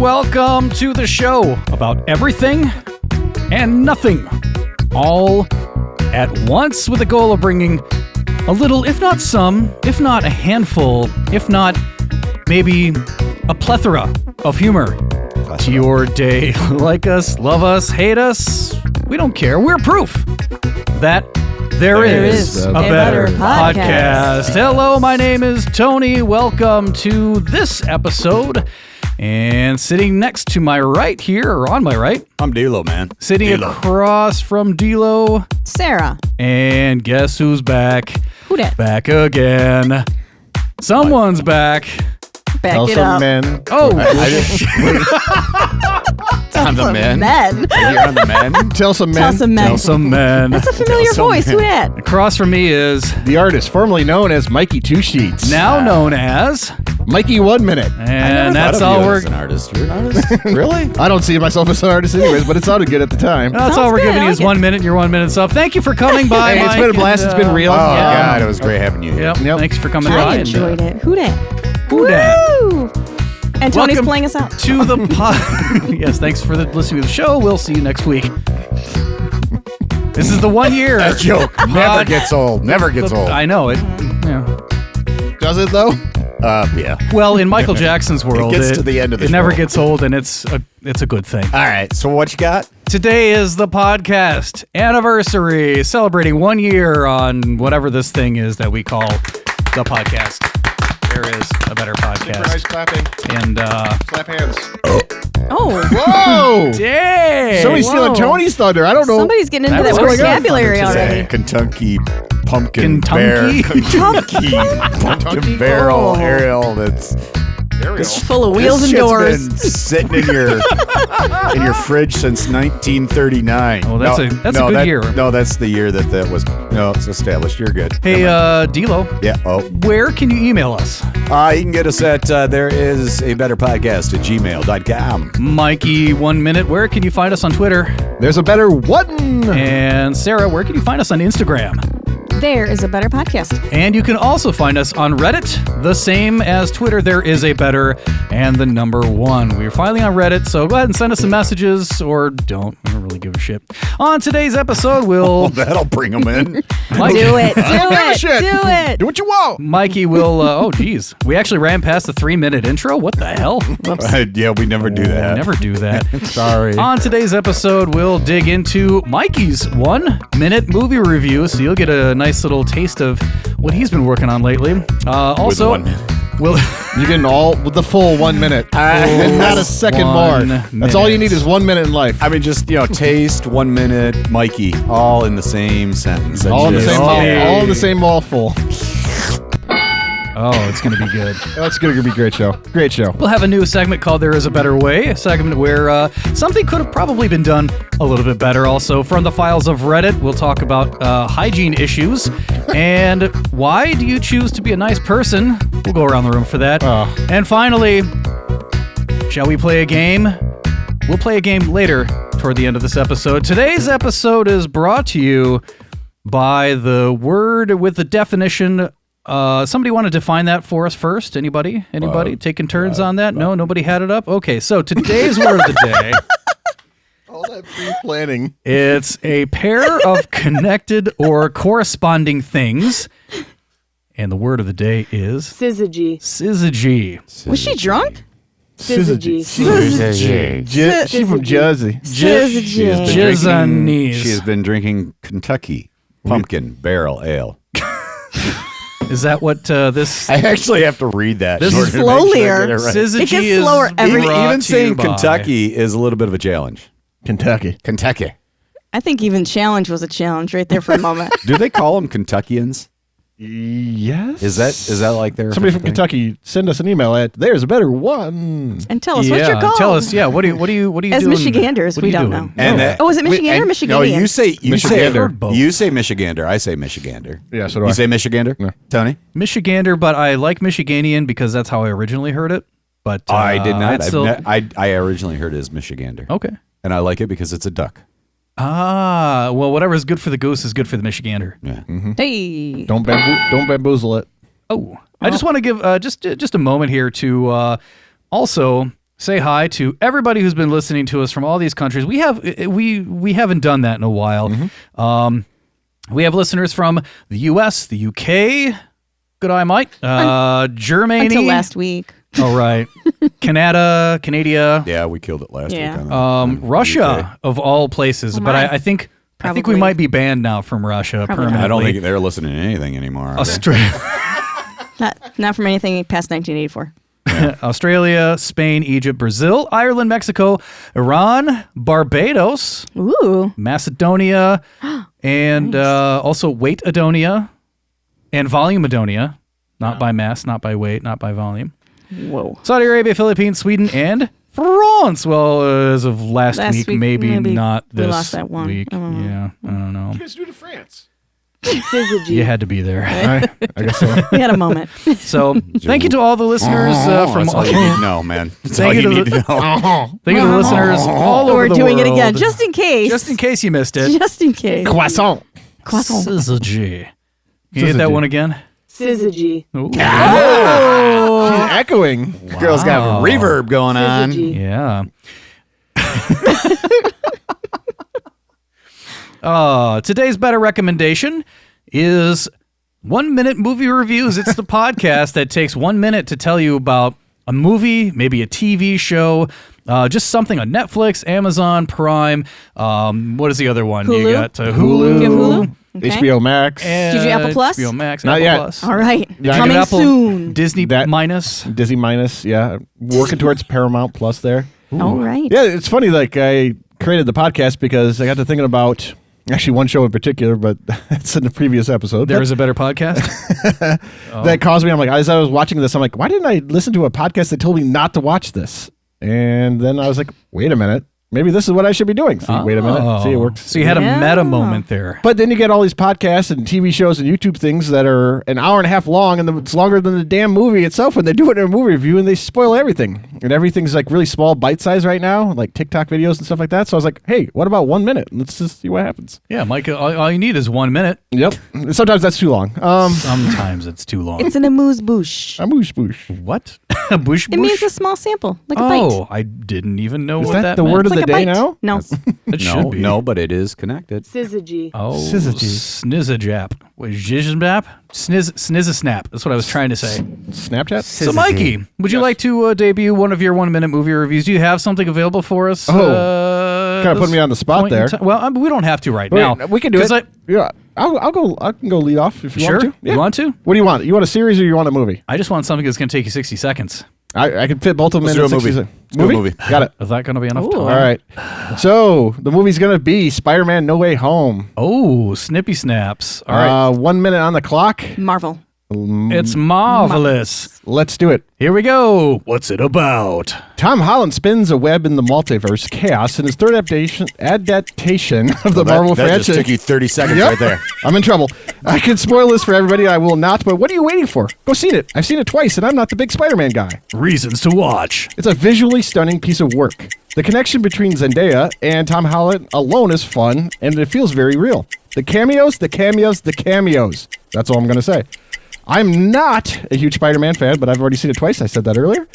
welcome to the show about everything and nothing, all at once, with the goal of bringing a little, if not some, if not a handful, if not maybe a plethora of humor to your day. Like us, love us, hate us, we don't care. We're proof that there is a better podcast. Hello, my name is Tony. Welcome to this episode. And sitting next to my right here, or on my right, I'm D'Lo, man. Sitting across from D'Lo, Sarah. And guess who's back? Who dat? Back again. Someone's back. Back Tell it some up. men. Oh, On the men. You're on the men. Tell some men. Tell some men. tell some men. That's a familiar voice. Who dat? Across from me is The artist formerly known as Mikey Two Sheets. now known as, Mikey 1 Minute. and that's all we're. As an artist. You're an artist? Really? I don't see myself as an artist anyways, but it sounded good at the time. That's Sounds all we're good, giving I you is like 1 minute. Your 1 minute up. Thank you for coming by. Hey, it's Mike, been a blast. and, It's been real. Oh, Yeah. God, it was great having you here. Yep. Thanks for coming by. I and, enjoyed it. Who dat? Who dat? Woo! And Tony's Welcome playing us out. To the pod. Yes, thanks for listening to the show. We'll see you next week. This is the 1 year. That joke never gets old. Never gets old. I know it. Yeah. Does it though? Yeah. Well, in Michael Jackson's world, gets to the end of the it never show. gets old, and it's a good thing. All right. So what you got? Today is the podcast anniversary, celebrating 1 year on whatever this thing is that we call the podcast. There is a better podcast. Nice clapping. And Clap hands. Oh, Whoa! dang, Somebody's stealing Whoa. Tony's thunder. I don't know. somebody's getting into that What's going on? vocabulary It's a already. Kentucky pumpkin Kentucky? pumpkin barrel Ariel that's It's full of wheels this and shit's doors. been sitting in your fridge since 1939. Oh, that's a good year. No, that's the year that was. No, it's established. You're good. Hey, D'Lo, Yeah. Oh. where can you email us? You can get us at there is a better podcast at gmail.com. Mikey 1 Minute, where can you find us on Twitter? There's a better one. And Sarah, where can you find us on Instagram? There is a better podcast. And you can also find us on Reddit, the same as Twitter. There is a better and the number one. We're finally on Reddit, so go ahead and send us some messages, or don't. I don't really give a shit. On today's episode, Well, that'll bring them in. Do it. Do give a it. shit. Do it. Do what you want. Mikey will, oh geez. We actually ran past the 3 minute intro. What the hell? Yeah, we never do that. Never do that. Sorry. On today's episode, we'll dig into Mikey's 1 minute movie review, so you'll get a nice little taste of what he's been working on lately. Also, 1 minute. we'll You're getting all with the full 1 minute. And not a second more. 1 That's all you minute. need is 1 minute in life. I mean, just, taste, 1 minute, Mikey, all in the same sentence. all in the Just- same all in the same mouthful. oh, it's gonna be good. That's gonna be a great show. Great show. We'll have a new segment called There Is a Better Way, a segment where something could have probably been done a little bit better. Also, from the files of Reddit, we'll talk about hygiene issues and why do you choose to be a nice person? We'll go around the room for that. Oh. And finally, shall we play a game? We'll play a game later toward the end of this episode. Today's episode is brought to you by the word with the definition. Somebody want to define that for us first? Anybody? Taking turns on that? No, nobody had it up? Okay, so today's word of the day, All that pre-planning. it's a pair of connected or corresponding things. And the word of the day is Syzygy. Syzygy. Was she drunk? Syzygy. She's from Jersey. Syzygy. Jizz She has been drinking Kentucky pumpkin barrel ale. Is that what this I actually have to read that. This in is order to make sure I slowlier. get it right. Syzygy It gets is slower every- brought Even to saying you by- Kentucky is a little bit of a challenge. Kentucky. Kentucky. I think even challenge was a challenge right there for a moment. Do they call them Kentuckians? Yes. Is that like their Somebody from thing? Kentucky, send us an email at There's a Better One. And tell us what you're called. Tell us, yeah. What do you As doing? Michiganders, What are we you don't doing? know. And that- Oh, is it Michigander or No, Michiganian? you say Michigander. You say Michigander. I say Michigander. Yeah, so do I. You say Michigander? No. Tony? Michigander, but I like Michiganian because that's how I originally heard it. But I did not. I'd still- I originally heard it as Michigander. okay. And I like it because it's a duck. Ah, well, whatever's good for the goose is good for the Michigander. Yeah. Hey. Don't bamboozle it. Oh, I just want to give just a moment here to also say hi to everybody who's been listening to us from all these countries. We haven't done that in a while. We have listeners from the U.S., the U.K. Good eye, Mike. Germany. Until last week. All right. Canada. Yeah, we killed it last week. Russia, of all places. But I think we might be banned now from Russia permanently. I don't think they're listening to anything anymore. Australia. Not from anything past 1984. Australia, Spain, Egypt, Brazil, Ireland, Mexico, Iran, Barbados, Macedonia, and also Weight-Adonia and Volume-Adonia. Not by mass, not by weight, not by volume. Whoa. Saudi Arabia, Philippines, Sweden, and France. Well, as of last week, maybe not this we lost that one. week. Yeah, I don't know. You guys do to France. Syzygy. You had to be be there. I guess so. We had a moment. So, thank you to all the listeners from That's all you need to know, man. That's all Thank you you need to to know. Thank you to the listeners all over We're the doing world. it again, just in case. Just in case you missed it. Just in case. Croissant. Syzygy. Can you hit that Syzygy. one again? Syzygy. Ooh. She's echoing. Girl's got reverb going on. Syzygy. Yeah. Today's better recommendation is 1 Minute Movie Reviews. It's the podcast that takes 1 minute to tell you about a movie, maybe a TV show, just something on Netflix, Amazon Prime. What is the other one? Hulu? You got Do Hulu. you have Hulu? Okay. HBO Max. And Did you Apple Plus? HBO Max. Not Apple yet. Plus. All right. Yeah, I Coming Apple, soon. Disney That- minus. Disney minus, yeah. Working towards Paramount Plus there. All right. Yeah, it's funny. Like, I created the podcast because I got to thinking about actually one show in particular, but it's in the previous episode. There is a better podcast. That caused me. I'm like, as I was watching this, I'm like, why didn't I listen to a podcast that told me not to watch this? And then I was like, wait a minute. Maybe this is what I should be doing. See, wait a minute. See, it works. So you had a meta moment there. But then you get all these podcasts and TV shows and YouTube things that are an hour and a half long, and it's longer than the damn movie itself when they do it in a movie review, and they spoil everything. And everything's like really small bite size right now, like TikTok videos and stuff like that. So I was like, hey, what about 1 minute? Let's just see what happens. Yeah, Mike, all you need is 1 minute. Yep. Sometimes that's too long. Sometimes it's too long. It's an amuse-bouche. A moosh boosh. What? A bush It means a small sample, like a Oh, bite. I didn't even know Is what that that the meant. word of It's the like a day bite. now? No. It should be. No, but it is connected. Syzygy. Oh, Syzygy. Snizzajap. Wait, Zhizhmbap? Snizzasnap. That's what I was trying to say. Snapchat? So, Mikey, would you like to debut one of your 1 minute movie reviews? Do you have something available for us? Kinda put me on the spot there. Well, we don't have to right Wait, now. we can do it. 'Cause Yeah, I can go lead off if you Sure. want to. Yeah. You want to? What do you want? You want a series or you want a movie? I just want something that's going to take you 60 seconds. I can fit both of them Let's in do a 60 movie. seconds. Let's do a movie. Got it. Is that going to be enough time? All right. So the movie's gonna be Spider-Man: No Way Home. Oh, snippy snaps. All right. 1 minute on the clock. Marvel. It's marvelous. Let's do it. Here we go. What's it about? Tom Holland spins a web in the multiverse chaos in his third adaptation of the Marvel that franchise. just took you 30 seconds Yep. right there. I'm in trouble. I could spoil this for everybody. I will not. But what are you waiting for? Go see it. I've seen it twice, and I'm not the big Spider-Man guy. Reasons to watch. It's a visually stunning piece of work. The connection between Zendaya and Tom Holland alone is fun, and it feels very real. The cameos. That's all I'm going to say. I'm not a huge Spider-Man fan, but I've already seen it twice. I said that earlier.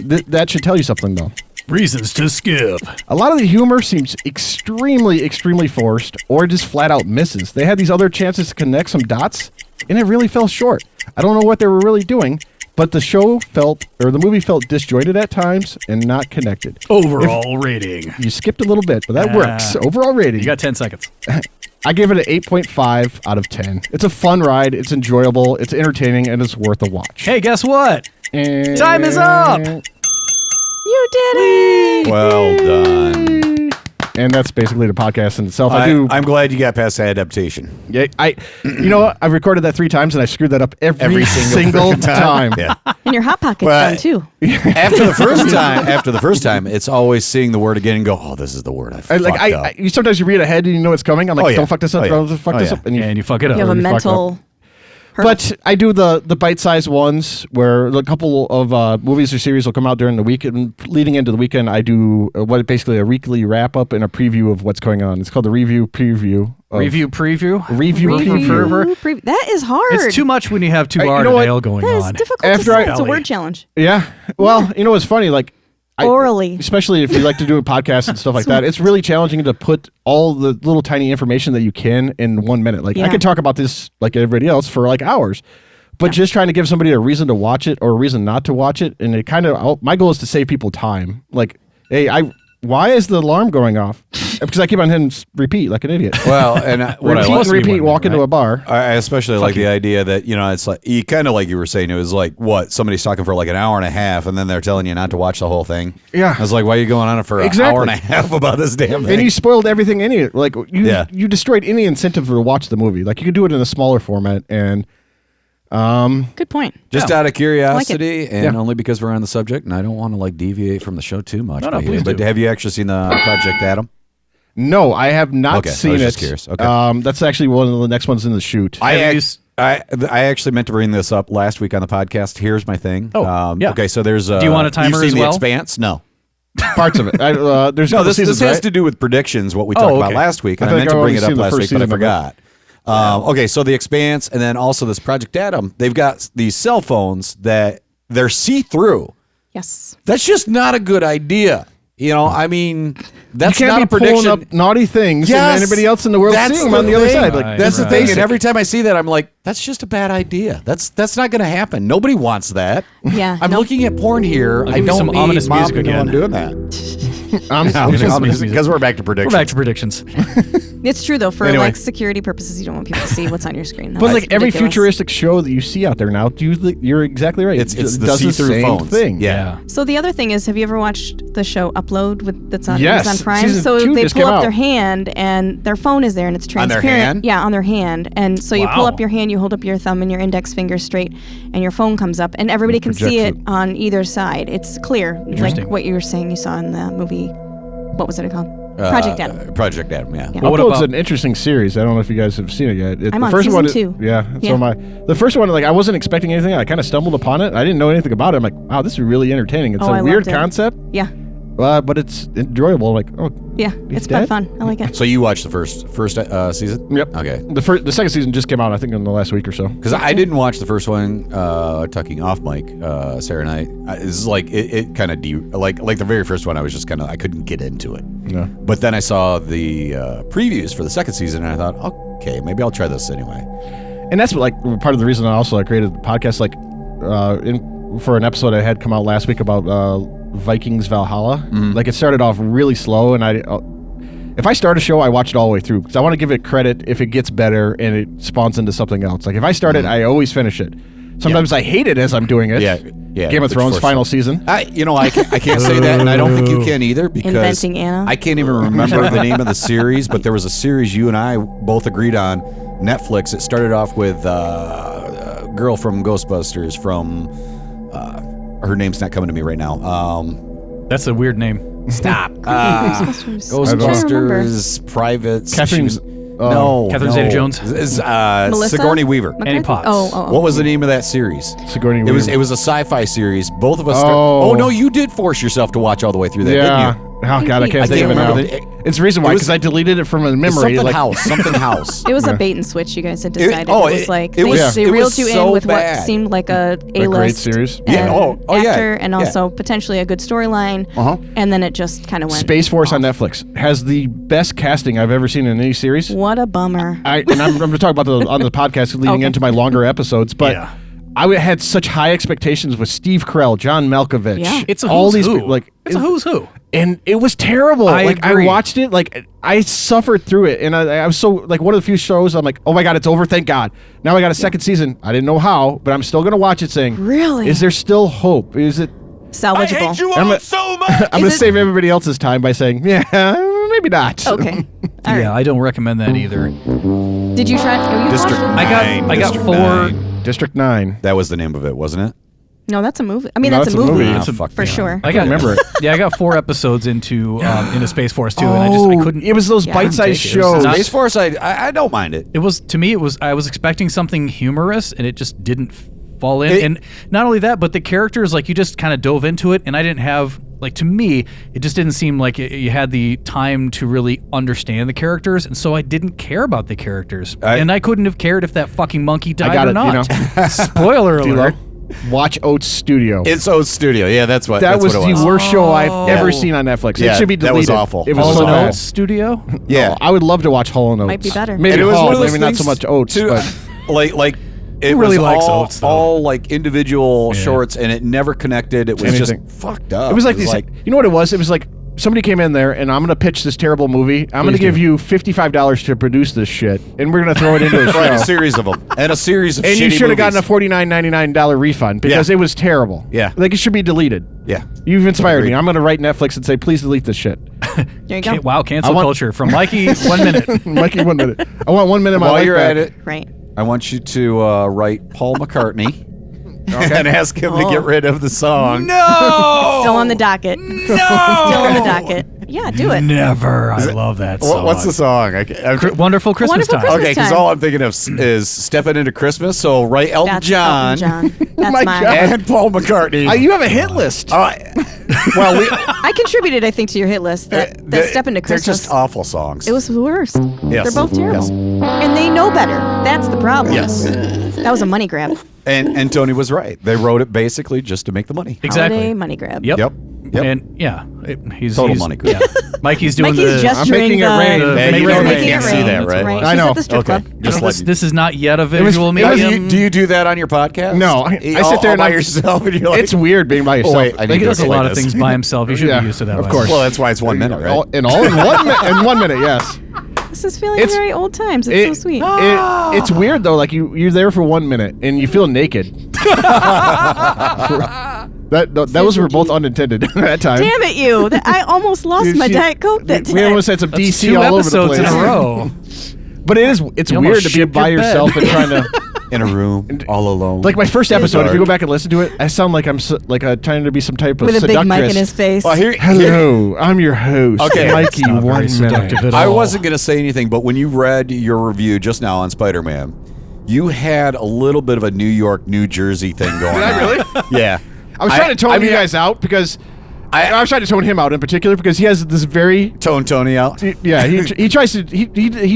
That should tell you something, though. Reasons to skip. A lot of the humor seems extremely forced, or just flat out misses. They had these other chances to connect some dots, and it really fell short. I don't know what they were really doing, but the movie felt disjointed at times and not connected. Overall rating. You skipped a little bit, but that works. Overall rating. You got 10 seconds. I give it an 8.5 out of 10. It's a fun ride. It's enjoyable. It's entertaining, and it's worth a watch. Hey, guess what? And Time is up. You did it! Well done. And that's basically the podcast in itself. I'm glad you got past the adaptation. Yeah, you know what? I've recorded that 3 times, and I screwed that up every single time. Yeah. And your Hot Pocket's Well, done too. After the first time, it's always seeing the word again and go, oh, this is the word I fucked up. You sometimes you read ahead and you know it's coming. I'm like, Oh, yeah. don't fuck this up. Oh, yeah. Don't fuck Oh, this yeah. up. And And you fuck it up. You have a fucked mental hurt. But I do the bite-sized ones where a couple of movies or series will come out during the week, and leading into the weekend, I do basically a weekly wrap-up and a preview of what's going on. It's called the Review Preview. Review preview. Review Preview. That is hard. It's too much when you have too You hard know an what? ale going That is on. difficult After to say. I- It's a word challenge. Yeah. Well, you know what's funny? Like, Orally. Especially if you like to do a podcast and stuff like that. It's really challenging to put all the little tiny information that you can in 1 minute. Like I could talk about this like everybody else for like hours. But just trying to give somebody a reason to watch it or a reason not to watch it, and it kind of my goal is to save people time. Like, hey, why is the alarm going off? Because I keep on hitting repeat like an idiot. Well, and what I like, repeat, walk into a bar. I especially like the idea that, you know, it's like, you kind of like you were saying, it was like, what, somebody's talking for like an hour and a half, and then they're telling you not to watch the whole thing. Yeah. I was like, why are you going on it for an hour and a half about this damn thing? And you spoiled everything in it. Like, you destroyed any incentive to watch the movie. Like, you could do it in a smaller format, and... Good point. Just out of curiosity, like and only because we're on the subject, and I don't want to like deviate from the show too much. No, please but do. have you actually seen the Project Adam? No, I have not seen I was it. just curious. Okay. That's actually one of the next ones in the shoot. I actually meant to bring this up last week on the podcast. Here's my thing. Okay, so there's. Do you want a timer you've seen as well? The Expanse? No. Parts of it. There's No, this seasons, has right? to do with predictions, what we talked about last week, and I meant to bring it up last week, but I forgot. Okay, so The Expanse, and then also this Project Adam, they've got these cell phones that they're see-through. Yes. That's just not a good idea. You know, I mean, that's you can't not a be pulling prediction. up naughty things and anybody else in the world seeing them on the other side. Like, That's the thing, and every time I see that, I'm like, that's just a bad idea. That's not going to happen. Nobody wants that. Yeah. I'm looking at porn here. I give you don't some need ominous mom music to know again. I'm doing that. ominous Because we're back to predictions. We're back to predictions. It's true though. For Anyway. like security purposes, you don't want people to see what's on your screen. But That's like every ridiculous. futuristic show that you see out there now, you're exactly right. It's It the does see-through same phones. thing. Yeah. So the other thing is, have you ever watched the show Upload that's on Yes. Amazon Prime? Season So 2 they just pull came up out. their hand and their phone is there and it's On their transparent. hand? Yeah, on their hand. And so you pull Wow. up your hand, you hold up your thumb and your index finger straight, and your phone comes up, and everybody can see it projects on either side. It's clear, like Interesting. what you were saying you saw in the movie. What was it called? Project Adam. Project Adam, yeah. Yeah. Well, what Upload's about- an interesting series. I don't know if you guys have seen it yet. I'm the on first season one, 2. Yeah, Yeah. so am I. The first one, like I wasn't expecting anything. I kind of stumbled upon it. I didn't know anything about it. I'm like, wow, this is really entertaining. It's Oh, a I weird loved it. concept, Yeah. but it's enjoyable. Like, oh, Yeah. It's quite dead? fun. I like it. So you watched the first season? yep. Okay. The second season just came out, I think, in the last week or so. Because I didn't watch the first one, tucking off mic, Sarah and I. This is like, it kind of, like the very first one, I was just kind of, I couldn't get into it. Yeah. But then I saw the previews for the second season, and I thought, okay, maybe I'll try this anyway. And that's like part of the reason I created the podcast. Like, for an episode I had come out last week about Vikings Valhalla. Mm-hmm. Like, it started off really slow, and if I start a show, I watch it all the way through because I want to give it credit if it gets better and it spawns into something else. Like, if I start it, I always finish it. Sometimes I hate it as I'm doing it. Yeah. Game of which Thrones forced final it. season. I can't say that, and I don't think you can either because Inventing Anna? I can't even remember the name of the series, but there was a series you and I both agreed on, Netflix. It started off with a girl from Ghostbusters from, her name's not coming to me right now. That's a weird name. Stop. Ghostbusters. Ghostbusters, Privates. Catherine- She was- no. Catherine no. Zeta-Jones? Is, Melissa? Sigourney Weaver. Annie Potts. Oh. What was the name of that series? Sigourney It was Weaver. it was a sci-fi series. Both of us. Oh. Oh no, you did force yourself to watch all the way through that, Yeah. didn't you? Oh God, I can't I think can't of it now. remember It's the reason why, it was- because I deleted it from my memory. Something Like, house. Something house. It was a bait and switch. You guys had decided. oh, it was it- like it was- they it reeled was you so in with bad. what seemed like a great A-list series. Yeah, and oh, yeah, actor, and yeah. also potentially a good storyline. Uh-huh. And then it just kind of went. Space Force on off. Netflix has the best casting I've ever seen in any series. What a bummer. I'm going to talk about on the podcast leading Okay. into my longer episodes, but Yeah. I had such high expectations with Steve Carell, John Malkovich. Yeah. It's a all who's these who. people, like It's a who's who. and it was terrible. I like agree. I watched it, like I suffered through it, and I was so like one of the few shows I'm like, oh my God, it's over, thank God. Now I got a second season. I didn't know how, but I'm still going to watch it. Saying, Really? is there still hope? Is it? Salvageable. I'm gonna- so much. I'm going Is to it- save everybody else's time by saying, yeah, maybe not. Okay. All right. Yeah, I don't recommend that either. Did you try? Oh, you District watched it? I got District 4. 9. District 9. That was the name of it, wasn't it? No, that's a movie. I mean, No, that's a movie. Ah, It's a- fuck for me. sure. I got remember it. Yeah, I got 4 episodes into Space Force too, and I couldn't. It was those Yeah. bite-sized Take it. It was shows. not- Space Force, I don't mind it. It was to me. It was I was expecting something humorous, and it just didn't fall in. And not only that, but the characters, like you just kind of dove into it, and I didn't have like to me, it just didn't seem like you had the time to really understand the characters, and so I didn't care about the characters, and I couldn't have cared if that fucking monkey died got or it, not. you know. Spoiler D-Lo. alert. watch Oates Studio. It's Oates Studio. Yeah, that's what. That that's was what it was. the worst show I've ever Yeah. seen on Netflix. Yeah, It should be that deleted. was awful. It was Hall so and bad. Oates Studio? Yeah, I would love to watch Hall and Oates. Might be better. Maybe and it was Hall, one of those maybe not so things, much Oates, too, but like it Who really was likes all, Oates, though? all like individual Yeah. shorts, and it never connected. It was Anything. just fucked up. it was like these. You know what it was? It was like somebody came in there, and I'm going to pitch this terrible movie. I'm going to give you $55 to produce this shit, and we're going to throw it into a show. right, a series of them, and a series of And you shitty should have gotten a movies. $49.99 refund because Yeah. it was terrible. Yeah. Like it should be deleted. Yeah, You've inspired me. Agreed. I'm going to write Netflix and say, please delete this shit. There you go. Wow, cancel I want- culture from Mikey 1 minute. Mikey, 1 minute. I want 1 minute of my While life you're back. at it, Right. I want you to write Paul McCartney and ask him to get rid of the song. No! Still on the docket. No! Still on the docket. Yeah, do it. Never. I love that song. What's the song? Wonderful Christmas Wonderful Time. Christmas Okay, because time. all I'm thinking of is stepping into Christmas. So write Elton That's John, Elton John. That's my mine. God. and Paul McCartney. You have a hit list. Well, I contributed, I think, to your hit list. That Step Into they're Christmas. just awful songs. It was the worst. Yes. They're both terrible. Yes. And they know better. That's the problem. Yes. That was a money grab. And Tony was right. They wrote it basically just to make the money. Exactly. Holiday money grab. Yep. Yep. Yep. And yeah, he's Total he's- money grab. Yeah. Mikey's doing Mikey's the. gesturing making it the- rain. Yeah, He's you know making they can't it see rain. that, right? Right. I She's know. at the strip Okay. club. Just this, like. this is not yet a visual it was- medium. Do you do that on your podcast? No, I sit there all and by I'm- yourself, and you're like, It's weird being by yourself. wait, I need He to does a explain lot of this. things by himself. You should Yeah, be used to that. of by course. Well, that's why it's 1 minute, right? All in 1 minute. In 1 minute, yes. This is feeling It's- very old times. It's so sweet. It's weird though. Like you're there for 1 minute and you feel naked. that was were both unintended at that time. Damn it, you! I almost lost my Diet Coke that We day. almost had some That's DC 2 all over the episodes place. in a row. But it's You weird almost to be shipped by your bed. yourself and trying to. In a room, all alone. Like my first episode, if you go dark. back and listen to it, I sound like I'm trying to be some type of With a big seductress. mic in his face. Well, here, Hello, I'm your host, Okay. Mikey It's not very 1 seductive minute. at I all. wasn't going to say anything, but when you read your review just now on Spider-Man, you had a little bit of a New York, New Jersey thing going on. I really? Yeah. I was trying to tone you guys out because I was trying to tone him out in particular because he has this very Tone Tony out. yeah he tries to he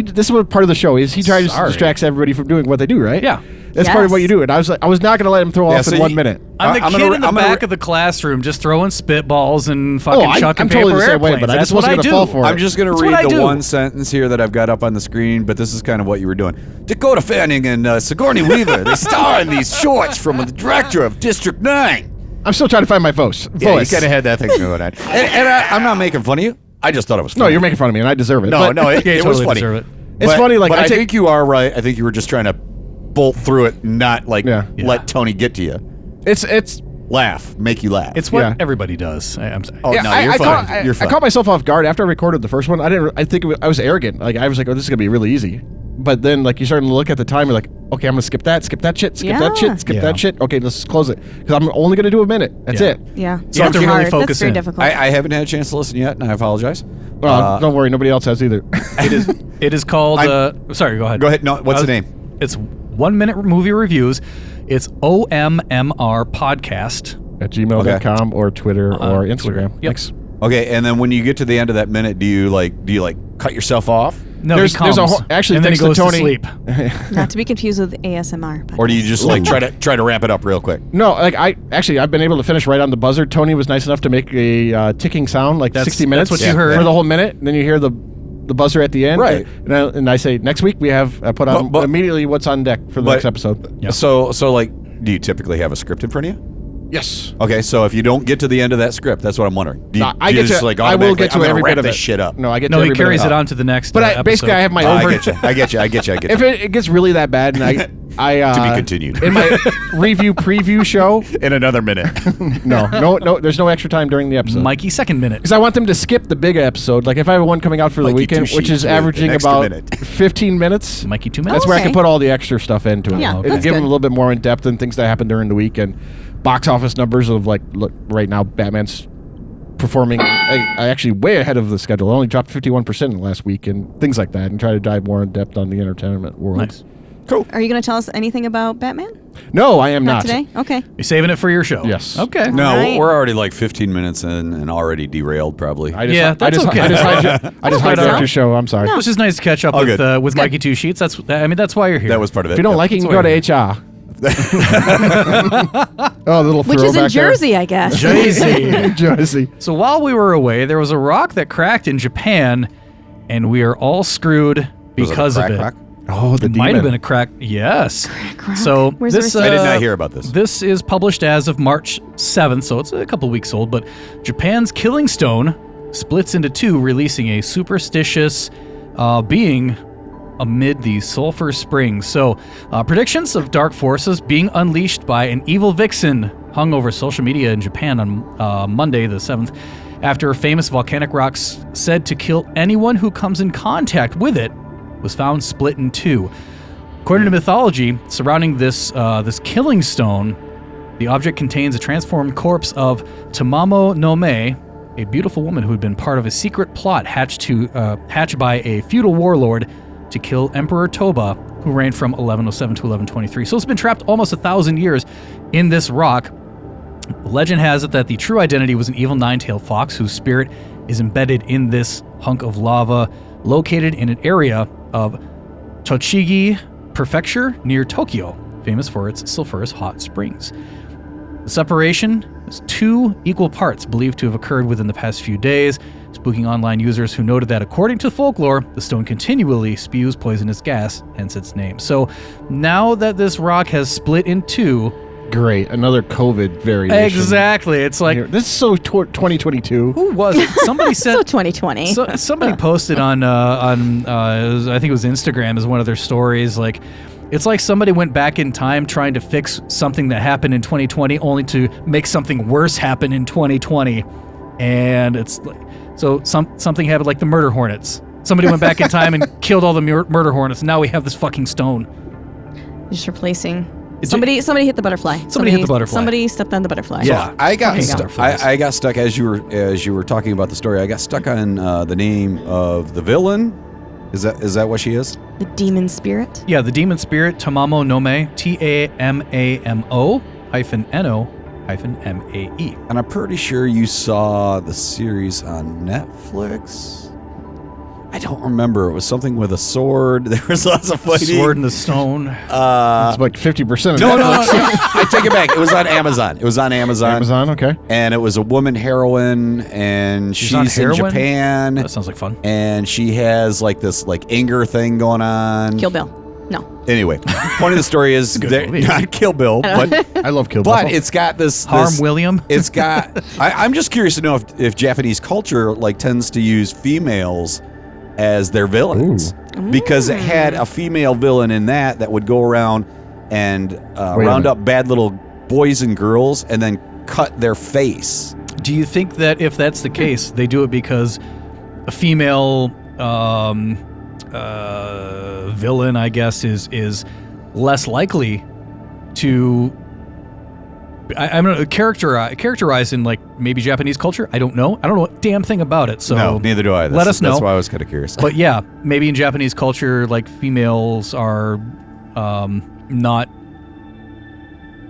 this is what part of the show is he tries to Sorry. distract everybody from doing what they do, right? Yeah. That's part of what you do. And I was not going to let him throw off so in 1 you- minute. I'm the I'm kid gonna- in the I'm gonna- back of the classroom just throwing spitballs and fucking chucking I'm paper totally the same way, airplanes. but I That's just what wasn't I gonna do. fall for it. I'm just going to That's what read I the do. one sentence here that I've got up on the screen, but this is kind of what you were doing. Dakota Fanning and Sigourney Weaver, they star in these shorts from the director of District 9. I'm still trying to find my voice. Yeah, you kind of had that thing going on. And I'm not making fun of you. I just thought it was funny. No, you're making fun of me, and I deserve it. No, But- no, it Yeah, you was totally funny. deserve it. It's funny, like, but I I take- think you are right. I think you were just trying to bolt through it, not like Yeah. let Tony get to you. it's Laugh, make you laugh. It's what Yeah. everybody does. I'm sorry. Oh, yeah, no, I, you're I fine. caught, You're I fine. caught myself off guard after I recorded the first one. I think I was arrogant. Like I was like, oh, this is gonna be really easy. But then like you starting to look at the time, you're like, okay, I'm gonna skip that shit, skip that Yeah. shit, skip Yeah. that shit. Okay, let's close it because I'm only gonna do a minute. That's Yeah. it. Yeah. You have to That's really hard. focus That's very in. difficult. I haven't had a chance to listen yet, and I apologize. Don't worry, nobody else has either. It is called. Sorry, go ahead. Go ahead. No, what's the name? It's 1 minute movie reviews. It's OMMR podcast. At gmail.com or Twitter or Instagram. Twitter. Yep. Thanks. Okay, and then when you get to the end of that minute, do you cut yourself off, No, There's- he comes. there's a whole- actually, and then he thanks to goes Tony- to sleep. Not to be confused with ASMR. or do you just like try to wrap it up real quick? No, like I've been able to finish right on the buzzer. Tony was nice enough to make a ticking sound, like That's- 60 minutes. that's what you heard. for the whole minute. And then you hear the buzzer at the end, Right. And I say next week we have put on But- immediately what's on deck for the but- next episode. Yep. So like, do you typically have a script in front of you? Yes. Okay, so if you don't get to the end of that script, that's what I'm wondering. Do you, No, I do you get just to. like I will get to I'm gonna every wrap bit of this it. shit up? No, I get. No, to he every bit carries of it on to the next. But basically, I have my Oh, over. I get you. I get you. I get you. I get If you. it gets really that bad, and I To be continued. in my review preview show. In another minute. No. There's no extra time during the episode. Mikey, second minute. Because I want them to skip the big episode. Like if I have one coming out for the Mikey, weekend, 2 which sheets is with averaging an extra about minute. 15 minutes. Mikey, 2 minutes. That's where I can Okay. put all the extra stuff into it. Yeah, and that's give them good. a little bit more in depth and things that happen during the week and box office numbers of like look, right now Batman's performing I actually way ahead of the schedule. It only dropped 51% in the last week and things like that, and try to dive more in depth on the entertainment world. Nice. Cool. Are you going to tell us anything about Batman? No, I am not. Today? Okay. You're saving it for your show. Yes. Okay. No, Right. we're already like 15 minutes in and already derailed probably. I just, Yeah, I that's just, okay. I just okay, hijacked so. your show. I'm sorry. No. It's just nice to catch up Oh, good. with Mikey Two Sheets. That's why you're here. That was part of it. If you don't like it, you can That's go why to HR. Oh, a little Which throw is in back there. Jersey, I guess. Jersey. Jersey. So while we were away, there was a rock that cracked in Japan, and we are all screwed because of it. Rock? Oh, the It might have demon. been a crack. Yes. Crack. So Where's this the I receipt? did not hear about this. This is published as of March 7th, so it's a couple weeks old, but Japan's Killing Stone splits into two, releasing a superstitious being amid the sulfur springs. So, predictions of dark forces being unleashed by an evil vixen hung over social media in Japan on Monday the 7th, after famous volcanic rocks said to kill anyone who comes in contact with it was found split in two. According to mythology surrounding this killing stone, the object contains a transformed corpse of Tamamo no Me, a beautiful woman who had been part of a secret plot hatched by a feudal warlord to kill Emperor Toba, who reigned from 1107 to 1123. So it's been trapped almost 1,000 years in this rock. Legend has it that the true identity was an evil nine-tailed fox whose spirit is embedded in this hunk of lava located in an area of Tochigi Prefecture near Tokyo, famous for its sulfurous hot springs. The separation is two equal parts believed to have occurred within the past few days, spooking online users who noted that according to folklore, the stone continually spews poisonous gas, hence its name. So now that this rock has split in two... Great. Another COVID variation. Exactly. It's like... This is so 2022. Who was it? Somebody said... So 2020. Somebody posted on I think it was Instagram as one of their stories, like, it's like somebody went back in time trying to fix something that happened in 2020 only to make something worse happen in 2020. And it's like, so something happened, like the murder hornets. Somebody went back in time and killed all the murder hornets, and now we have this fucking stone. Just replacing. It's Somebody hit the butterfly. Somebody hit the butterfly. Somebody stepped on the butterfly. Yeah. I got Okay, stuck. I got stuck as you were talking about the story. I got stuck on the name of the villain. Is that what she is? The demon spirit. Yeah, the demon spirit, Tamamo no Me, TAMAMO-NO-MAE. And I'm pretty sure you saw the series on Netflix. I don't remember. It was something with a sword. There was lots of fighting. Sword in the stone. It's like 50% of No, Netflix. no. I take it back. It was on Amazon. Amazon, okay. And it was a woman heroine, and She's on she's in heroin? Japan, That sounds like fun. and she has like this like anger thing going on. Kill Bill. No. Anyway, point of the story is good that- movie. not Kill Bill, but I love Kill Bill. it's got this Harm William. It's got. I'm just curious to know if Japanese culture like tends to use females as their villains, because it had a female villain in that would go around and round up bad little boys and girls and then cut their face. Do you think that if that's the case, they do it because a female villain, I guess, is less likely to... I'm going to characterize in like maybe Japanese culture. I don't know a damn thing about it. So No, neither do I. Let us know. That's why I was kind of curious. But yeah, maybe in Japanese culture, like females are not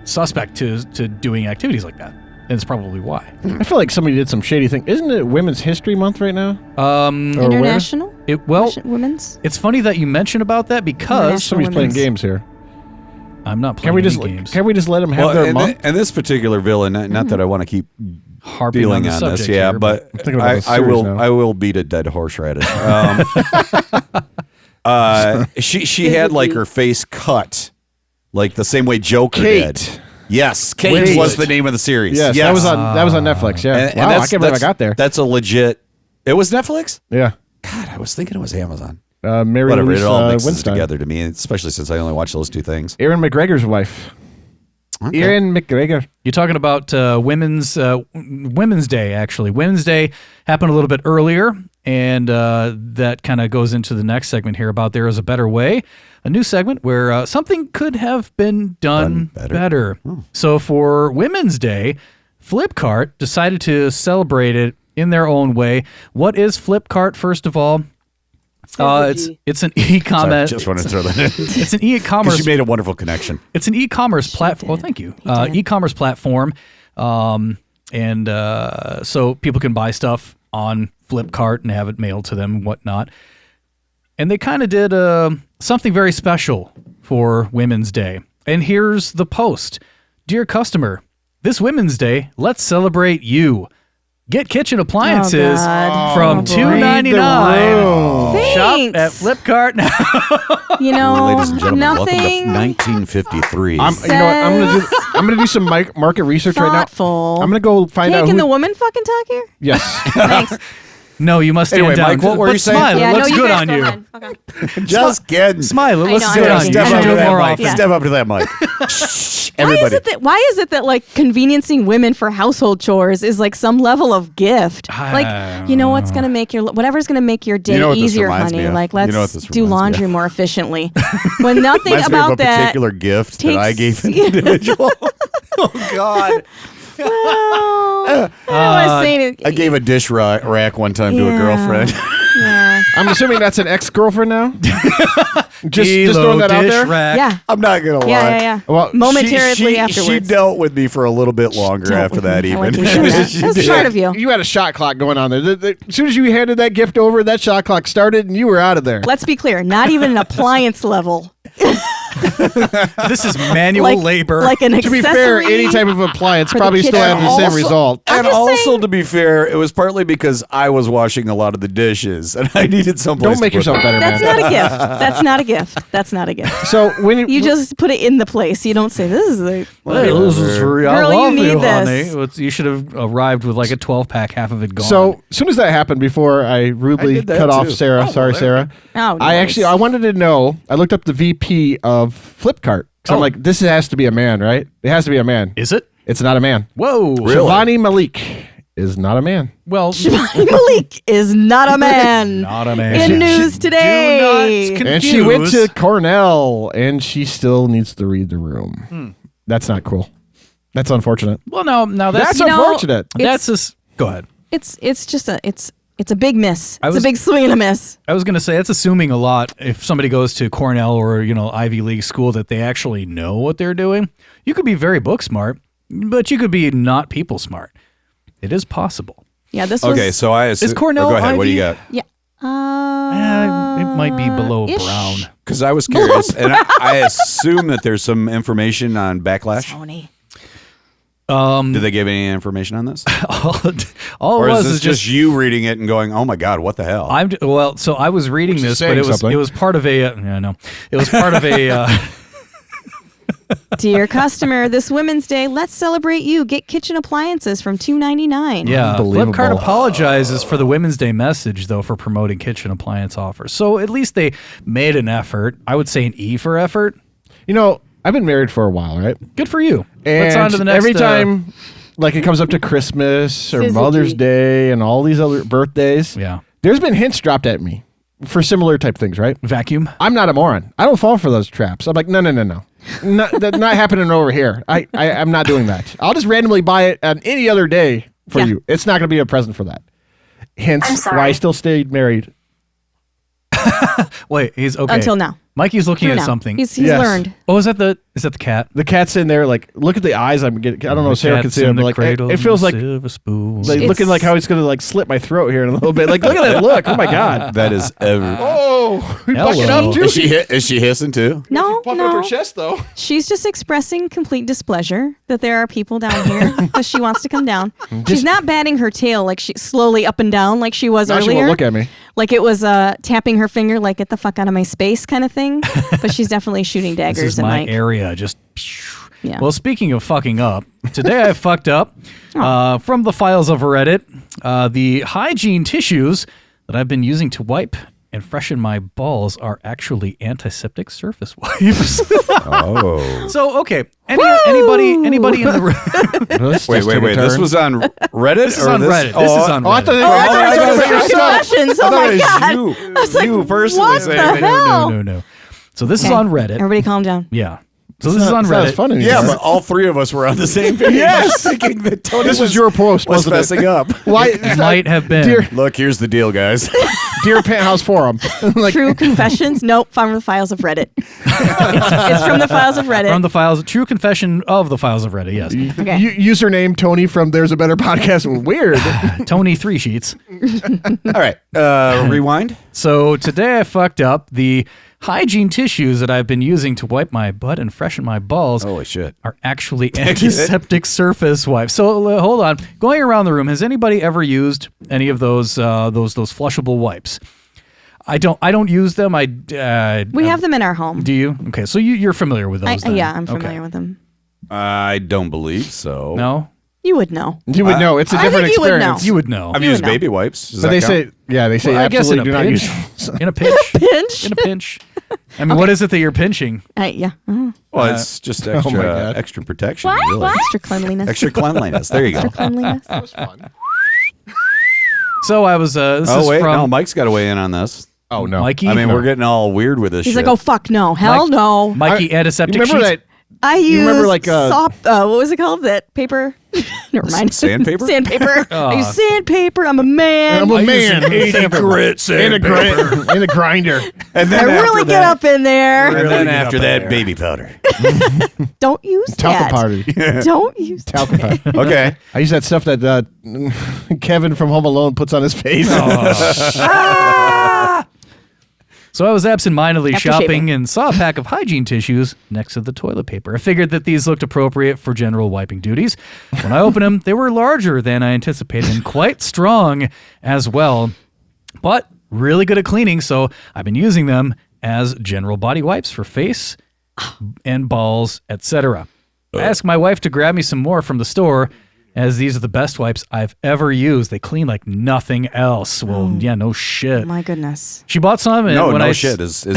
suspect to doing activities like that. And it's probably why. I feel like somebody did some shady thing. Isn't it Women's History Month right now? Or International? It's funny that you mention about that because Somebody's playing games here. I'm not Can playing we just any games. can we just let them have their and, month? and this particular villain, not that I want to keep Harping dealing on, the on this, subject yeah, here, but thinking about the I series will now. I will beat a dead horseradish. She had like her face cut, like the same way Joker Kate. did. Yes, Kate Wait. was the name of the series. Yes, that was on Netflix. Yeah, And wow, I that's- can't believe I that's- got there. That's a legit. It was Netflix. Yeah, God, I was thinking it was Amazon. Mary Whatever, Louise it all mixes Winstein. together to me, especially since I only watch those two things. Aaron McGregor's wife. Okay. Aaron McGregor. You're talking about Women's Day, actually. Women's Day happened a little bit earlier, and that kind of goes into the next segment here about There Is a Better Way, a new segment where something could have been done better. So for Women's Day, FlipKart decided to celebrate it in their own way. What is FlipKart, first of all? It's an e-commerce. Just wanted to throw that in. It's an e-commerce. Because you made a wonderful connection. It's an e-commerce platform. Oh, thank you. E-commerce platform, so people can buy stuff on FlipKart and have it mailed to them and whatnot. And they kind of did something very special for Women's Day. And here's the post. Dear customer, this Women's Day, let's celebrate you. Get kitchen appliances from $2.99. Shop Thanks. at FlipKart now. You know, Ladies and gentlemen, welcome to nothing 1953. You know what? I'm gonna do some market research right now. thoughtful. I'm gonna go find out Can who. the woman fucking talk here? Yes. Thanks. No, you must stand Anyway, down. Mike, what were But you saying? Smile, Yeah, it looks no, good guys on go you. ahead. Okay. Just kidding. Smile, it I looks know, good I on know. you. Step You up should to do it that more mic. often. Yeah. Step up to that mic. Why is it that like conveniencing women for household chores is like some level of gift? Like, you know what's gonna make whatever's gonna make your day You know what this easier, reminds me honey. of? Like, You let's know what this do reminds me laundry of? more efficiently. When nothing Reminds me about of a that particular gift that I takes- gave an individual. Oh God! Well, I don't want to say anything. I gave a dish rack one time to a Yeah. girlfriend. Yeah. I'm assuming that's an ex-girlfriend now. just Elo throwing that out dish there. rack. Yeah. I'm not gonna lie. Yeah. Well, Momentarily she afterwards. dealt with me for a little bit longer Dealt after with that. me. I Even like you said that. That's smart of you. You had a shot clock going on there. As soon as you handed that gift over, that shot clock started, and you were out of there. Let's be clear, not even an appliance level. This is manual labor. Like an To accessory. be fair, any type of appliance for the probably still kitchen. had the same result. And just also, saying- to be fair, it was partly because I was washing a lot of the dishes, and I needed someplace. Don't make to put yourself them. better, That's man. not a gift. That's not a gift. That's not a gift. So when You just put it in the place. You don't say this is a Hey, this is for I Girl, you love need you, this. honey. You should have arrived with like a 12-pack, half of it gone. So as soon as that happened, before I rudely I did that cut off too. Sarah, Oh, sorry well, Sarah. Oh, I wanted to know. I looked up the VP of FlipKart. So I'm like, this has to be a man, right? It has to be a man. is it? It's not a man. Whoa. Shivani Malik is not a man. Well, Malik is not a man. not a man. In news today. Do not And she went to confuse. Cornell, and she still needs to read the room. That's not cool. That's unfortunate. Well, now that's That's You know, unfortunate. that's just. Go ahead. It's just it's a big miss. I It's was- a big swing and a miss. I was going to say that's assuming a lot. If somebody goes to Cornell or Ivy League school, that they actually know what they're doing. You could be very book smart, but you could be not people smart. It is possible. Yeah, this was Okay, so I assume. Cornell go ahead. What do you Ivy? got? yeah. It might be below ish. brown. Because I was curious, and I assume that there's some information on backlash. Tony. Did they give any information on this, All or it was is this is just you reading it and going, "Oh my God, what the hell"? So I was reading Which is this, but saying something. it was part of a it was part of a Dear customer, this Women's Day, let's celebrate you. Get kitchen appliances from $2.99. yeah. Unbelievable. FlipKart apologizes for the Women's Day message though for promoting kitchen appliance offers. So at least they made an effort. I would say an E for effort. You know, I've been married for a while, right? Good for you. And Let's on to the next. every time, like it comes up to Christmas or Syzygy. Mother's Day and all these other birthdays, yeah, there's been hints dropped at me for similar type things, right? vacuum. I'm not a moron. I don't fall for those traps. I'm like, no. That's not happening over here. I'm not doing that. I'll just randomly buy it on any other day for Yeah. you. It's not going to be a present for that. Hence I'm sorry. why I still stayed married. Wait, he's okay. Until now. Mikey's looking Through at now. something. He's Yes. learned. Oh, is that the cat? The cat's in there, like, look at the eyes I'm getting. I don't know if The Sarah can cat's see in it, but the like, cradle it feels like, silver spoon. like It's- looking like how he's going to like slit my throat here in a little bit. Like, look at that look. Oh my God. That is ever. Oh, we bucking Hello. up too. Is she hissing too? No, Puffing up no. her chest though. She's just expressing complete displeasure that there are people down here because she wants to come down. She's not batting her tail like she slowly up and down like she was Now she earlier. won't look at me. Like it was tapping her finger like get the fuck out of my space kind of thing. But she's definitely shooting This daggers is at my Mike. area. Just. Yeah. Well, speaking of fucking up, today I fucked up from the files of Reddit. The hygiene tissues that I've been using to wipe and freshen my balls are actually antiseptic surface wipes. Oh. So, okay. Anybody in the room? Wait. This was on Reddit? This is on Reddit. This is on Oh, I Reddit. thought they Oh, I thought were you were talking about questions. Oh my God. You, like, you personally what saying the that. hell? No. So this is Okay. on Reddit. Everybody calm down. Yeah. So this is on It's not as Reddit. fun anymore. Yeah, but all three of us were on the same page. Yes. Thinking that Tony This was your post, was wasn't it? messing up. Why? It might have been. Look, here's the deal, guys. Dear Penthouse Forum. Like, True confessions? Nope, from the files of Reddit. it's from the files of Reddit. From the files, true confession of the files of Reddit, yes. Okay. username Tony from There's a Better Podcast. Weird. Tony 3 Sheets. All right. Rewind. So today I fucked up. The hygiene tissues that I've been using to wipe my butt and freshen my balls Holy shit. are actually antiseptic surface wipes. So hold on. Going around the room, has anybody ever used any of those flushable wipes? I don't use them. We have them in our home. Do you? Okay, so you're familiar with those. Then. Yeah, I'm familiar with them. I don't believe so. No? You would know. You would know. It's a different think you would experience. know. You would know. I've used baby wipes. Does But that they count? say, I guess in absolutely a do not pinch. use. In a pinch. Pinch. In a pinch. I mean, what is it that you're pinching? Yeah. Well, it's just extra, my God. extra protection. Really. Extra cleanliness. Extra cleanliness. There you go. Extra cleanliness. That was fun. So I was. This is Wait, from no, Mike's got to weigh in on this. Oh, no. Mikey. I mean, we're getting all weird with this He's shit. like, oh, fuck no. Hell no. Mikey antiseptic You remember sheets. that? I use remember, like, what was it called? That paper? Never mind. Sandpaper? Sandpaper. I use sandpaper. I'm a man. I'm a man. 80 grits And a grinder. And I then really get up in there. And then after that, baby powder. Don't use Talcum that. party. Don't use that. Talcum powder. Okay. I use that stuff that Kevin from Home Alone puts on his face. So I was absentmindedly After shopping shaving. and saw a pack of hygiene tissues next to the toilet paper. I figured that these looked appropriate for general wiping duties. When I opened them, they were larger than I anticipated and quite strong as well, but really good at cleaning, so I've been using them as general body wipes for face and balls, etc. I asked my wife to grab me some more from the store, as these are the best wipes I've ever used. They clean like nothing else. Well, yeah, no shit. My goodness. She bought some, and when No shit is the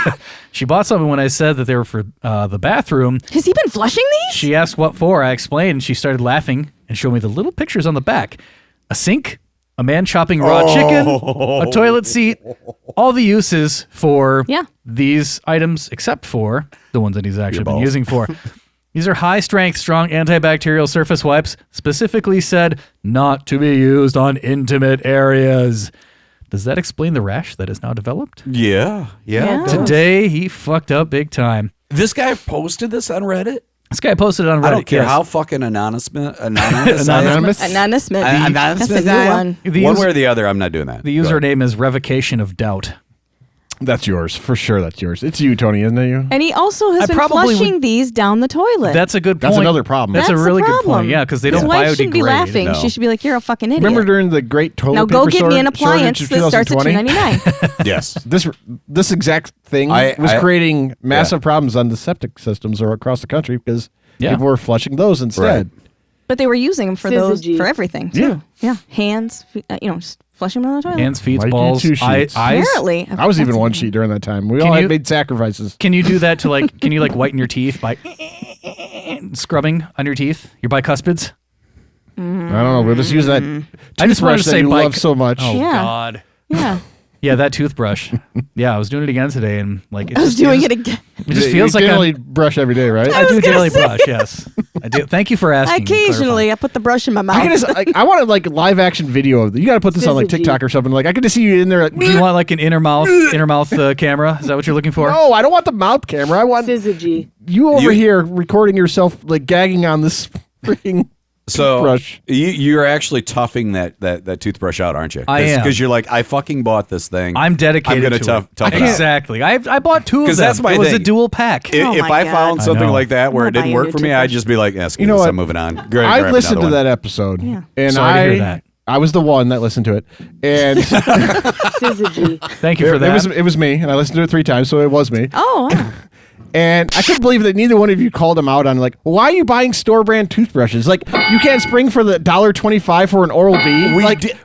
point. she bought some, and when I said that they were for the bathroom, Has he been flushing these? she asked what for. I explained, and she started laughing and showed me the little pictures on the back: a sink, a man chopping raw chicken, a toilet seat, all the uses for these items, except for the ones that he's actually been balls. using for. These are high-strength, strong antibacterial surface wipes, specifically said not to be used on intimate areas. Does that explain the rash that is now developed? Yeah. Yeah. Today, he fucked up big time. This guy posted this on Reddit? This guy posted it on Reddit. I don't care yes. how fucking anonymous. Anonymous? Anonymous. That's a new one. One way or the other, I'm not doing that. The username is Revocation of Doubt. That's yours. For sure, that's yours. It's you, Tony, isn't it you? And he also has I been probably flushing these down the toilet. That's a good point. That's another problem. That's That's a the really good problem. point. Yeah, because they His don't wife biodegrade. shouldn't be laughing. No. She should be like, "You're a fucking idiot." Remember during the great toilet now paper go get me an shortage appliance of that starts at 2020? $2.99. Yes. This exact thing was creating massive problems on the septic systems across the country because people were flushing those instead. Right. But they were using them for those Syzygy. for everything too. Yeah, hands, just flushing them down the toilet. Hands, feet, Why'd you balls, do sheets? eyes. Apparently, I was even that's- one sheet during that time. We Can all had you- made sacrifices. Can you do that to can you whiten your teeth by scrubbing on your teeth, your bicuspids? I don't know. We'll just use that I just wanted to toothbrush that say you bic- love so much. Oh, Yeah. God. Yeah, Yeah, that toothbrush. Yeah, I was doing it again today, and it I was just doing feels- it again. It just You feels like daily brush every day, right? I do was gonna daily say. brush, yes. I do. Thank you for asking. and Occasionally, I put the brush in my mouth. I can just, I want a live action video of it. You got to put this on Syzygy. TikTok or something. I could just see you in there. clarifying. Do you want an inner mouth camera? Is that what you're looking for? No, I don't want the mouth camera. I want Syzygy. you over here recording yourself gagging on this freaking toothbrush. You're actually toughing that toothbrush out, aren't you? I am. Because you're like, I fucking bought this thing. I'm dedicated I'm gonna to tough it. it out. Exactly. I bought two of them. 'Cause that's my it was a thing. dual pack. Oh If my I God. found I something know. like that where I'm it didn't buying work a for me, toothbrush. I'd just be like, You know I'm what? moving on. I listened to that episode, Yeah. and Sorry to hear that. I was the one that listened to it, and Syzygy. Thank you for that. it was me, and I listened to it 3 times, so it was me. Oh, wow. And I couldn't believe that neither one of you called him out on why are you buying store brand toothbrushes? You can't spring for the $1.25 for an Oral-B.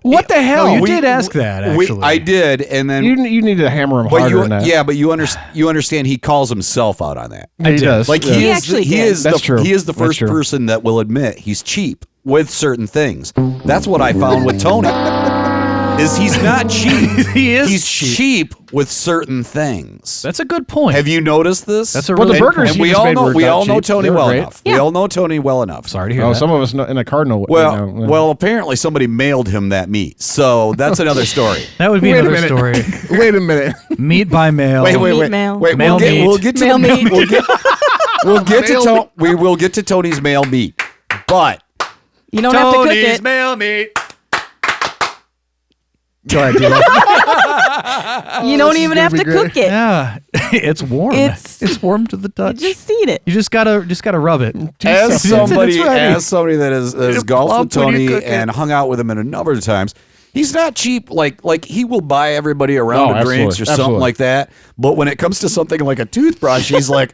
What the hell? No, you did ask that, actually. I did, and then You need to hammer him harder than that. but you understand he calls himself out on that. He does. Like He actually did. That's true. He is the That's first true. person that will admit he's cheap with certain things. That's what I found with Tony. Is he's not cheap. He's cheap with certain things. That's a good point. Have you noticed this? That's a Well, the really good burgers point. he we just all made know were we not all know cheap. Tony They were well great. enough. We all know Tony well enough. Sorry to hear Oh, that. some of us in a Cardinal. Well, apparently somebody mailed him that meat, so that's another story. That would be Wait a another minute. story. Wait a minute. Meat by mail. Wait. Meat mail. Wait, Mail meat. we'll get to Mail the meat. we will get to Tony's mail meat, but You don't have to cook Tony's it. mail meat. Go ahead, D-Lo. You don't even have to cook it. Yeah, it's warm. It's warm to the You touch. just eat it. You just gotta rub it. As somebody It's ready. that has golfed with Plump when you Tony cook and hung out with him a number of times, he's not cheap. Like he will buy everybody a round of drinks or something like that. But when it comes to something like a toothbrush, he's like,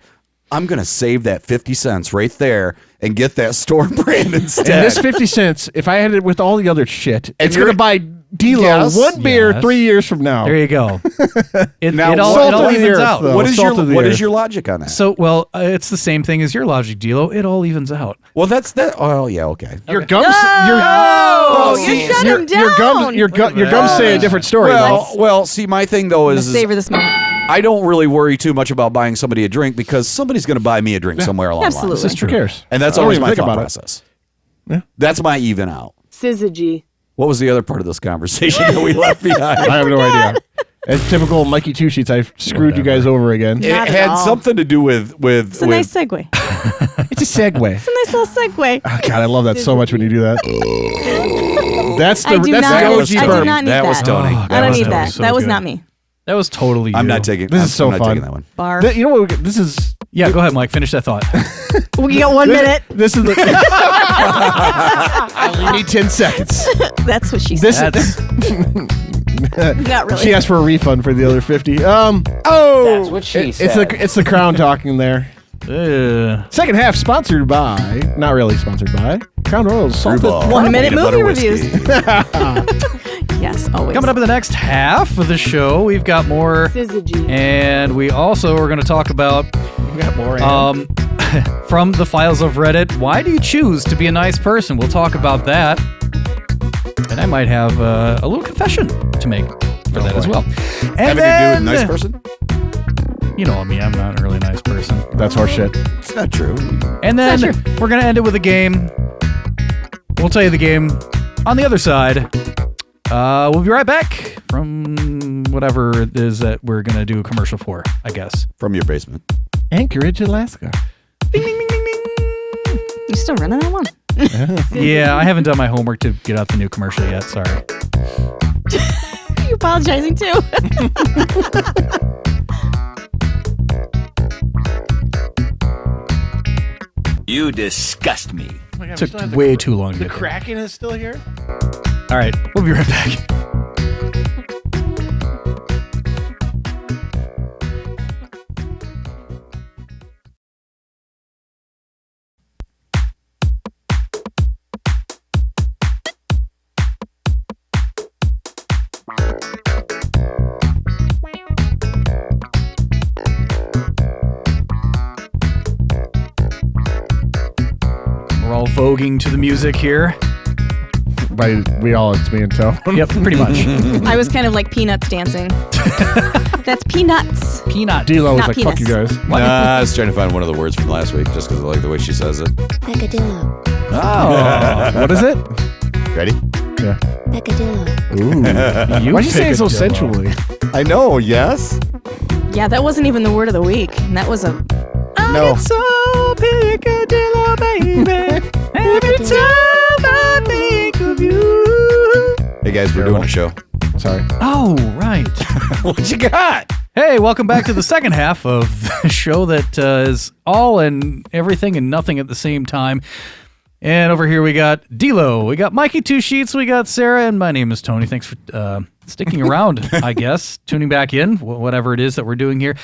I'm going to save that 50 cents right there and get that store brand instead. And this 50 cents, if I had it with all the other shit, it's you're- going to buy D-Lo Yes. one beer Yes. 3 years from now. There you go. It Now, all salt of the evens earth, out. though. What is Salt of the what earth. is your logic on that? So, well, it's the same thing as your logic, D-Lo. It all evens out. Well, that's that. Oh, yeah, okay. Your gums, Oh, see, you shut him down. your gums say a different story. Well, see, my thing though Let's is savor this moment. I don't really worry too much about buying somebody a drink because somebody's going to buy me a drink somewhere along the Absolutely. line. This is true. Who cares? And that's I don't always even my think thought about it. process. Yeah. That's my even out. Syzygy. What was the other part of this conversation that we left behind? I have no idea. As typical Mikey Two Sheets, I've screwed you guys over again. It Not at had all. something to do with It's a nice segue. It's a segue. It's a nice little segue. Oh, God, I love that so much when you do that. That's I the do that's not. the I OG do burp. not need That that. was Tony. Oh, I don't was need totally that. so That was good. not me. That was totally you. I'm not taking. This is so I'm not fun. taking that one. Bar. You know what? This is Yeah, go ahead, Mike. Finish that thought. We got 1 minute. This is the. I only need 10 seconds. That's what she said. This That's Not really. She asked for a refund for the other 50. That's what she said. It's the crown talking there. Second half sponsored by, not really sponsored by, Crown Royal's salted. Rhubarb. 1 minute Peanut movie butter reviews. whiskey. Yes, always. Coming up in the next half of the show, we've got more, Syzygy. and we also are going to talk about We got more. from the files of Reddit. Why do you choose to be a nice person? We'll talk about that, and I might have a little confession to make for that as well. And Having to do with a nice person? You know me, I'm not a really nice person. That's horseshit. It's not true. And then It's not we're going to end it with a game. We'll tell you the game on the other side. We'll be right back from whatever it is that we're going to do a commercial for, I guess. From your basement. Anchorage, Alaska. Ding, ding, ding, ding, ding. You still running that one? Yeah, I haven't done my homework to get out the new commercial yet. Sorry. You apologizing too? You disgust me. Took way too long to get there. Kraken is still here? All right, we'll be right back. We're all voguing to the music here. By we all, it's me and Toe. Yep, pretty much. I was kind of like peanuts dancing. That's peanuts. Peanut. D-Lo was Not like, fuck you penis. guys. Nah, I was trying to find one of the words from last week just because I like the way she says it. Peccadillo. Oh. What is it? Ready? Yeah. Peccadillo. You Why'd you say it so pick a sensually? I know, yes? Yeah, that wasn't even the word of the week. And that was a. No. So Piccadillo, baby. Every time I think of you. Hey, guys, we're doing a show. Sorry. Oh, right. What you got? Hey, welcome back to the second half of the show that is all and everything and nothing at the same time. And over here we got D-Lo, we got Mikey Two Sheets, we got Sarah, and my name is Tony. Thanks for sticking around, I guess, tuning back in, whatever it is that we're doing here.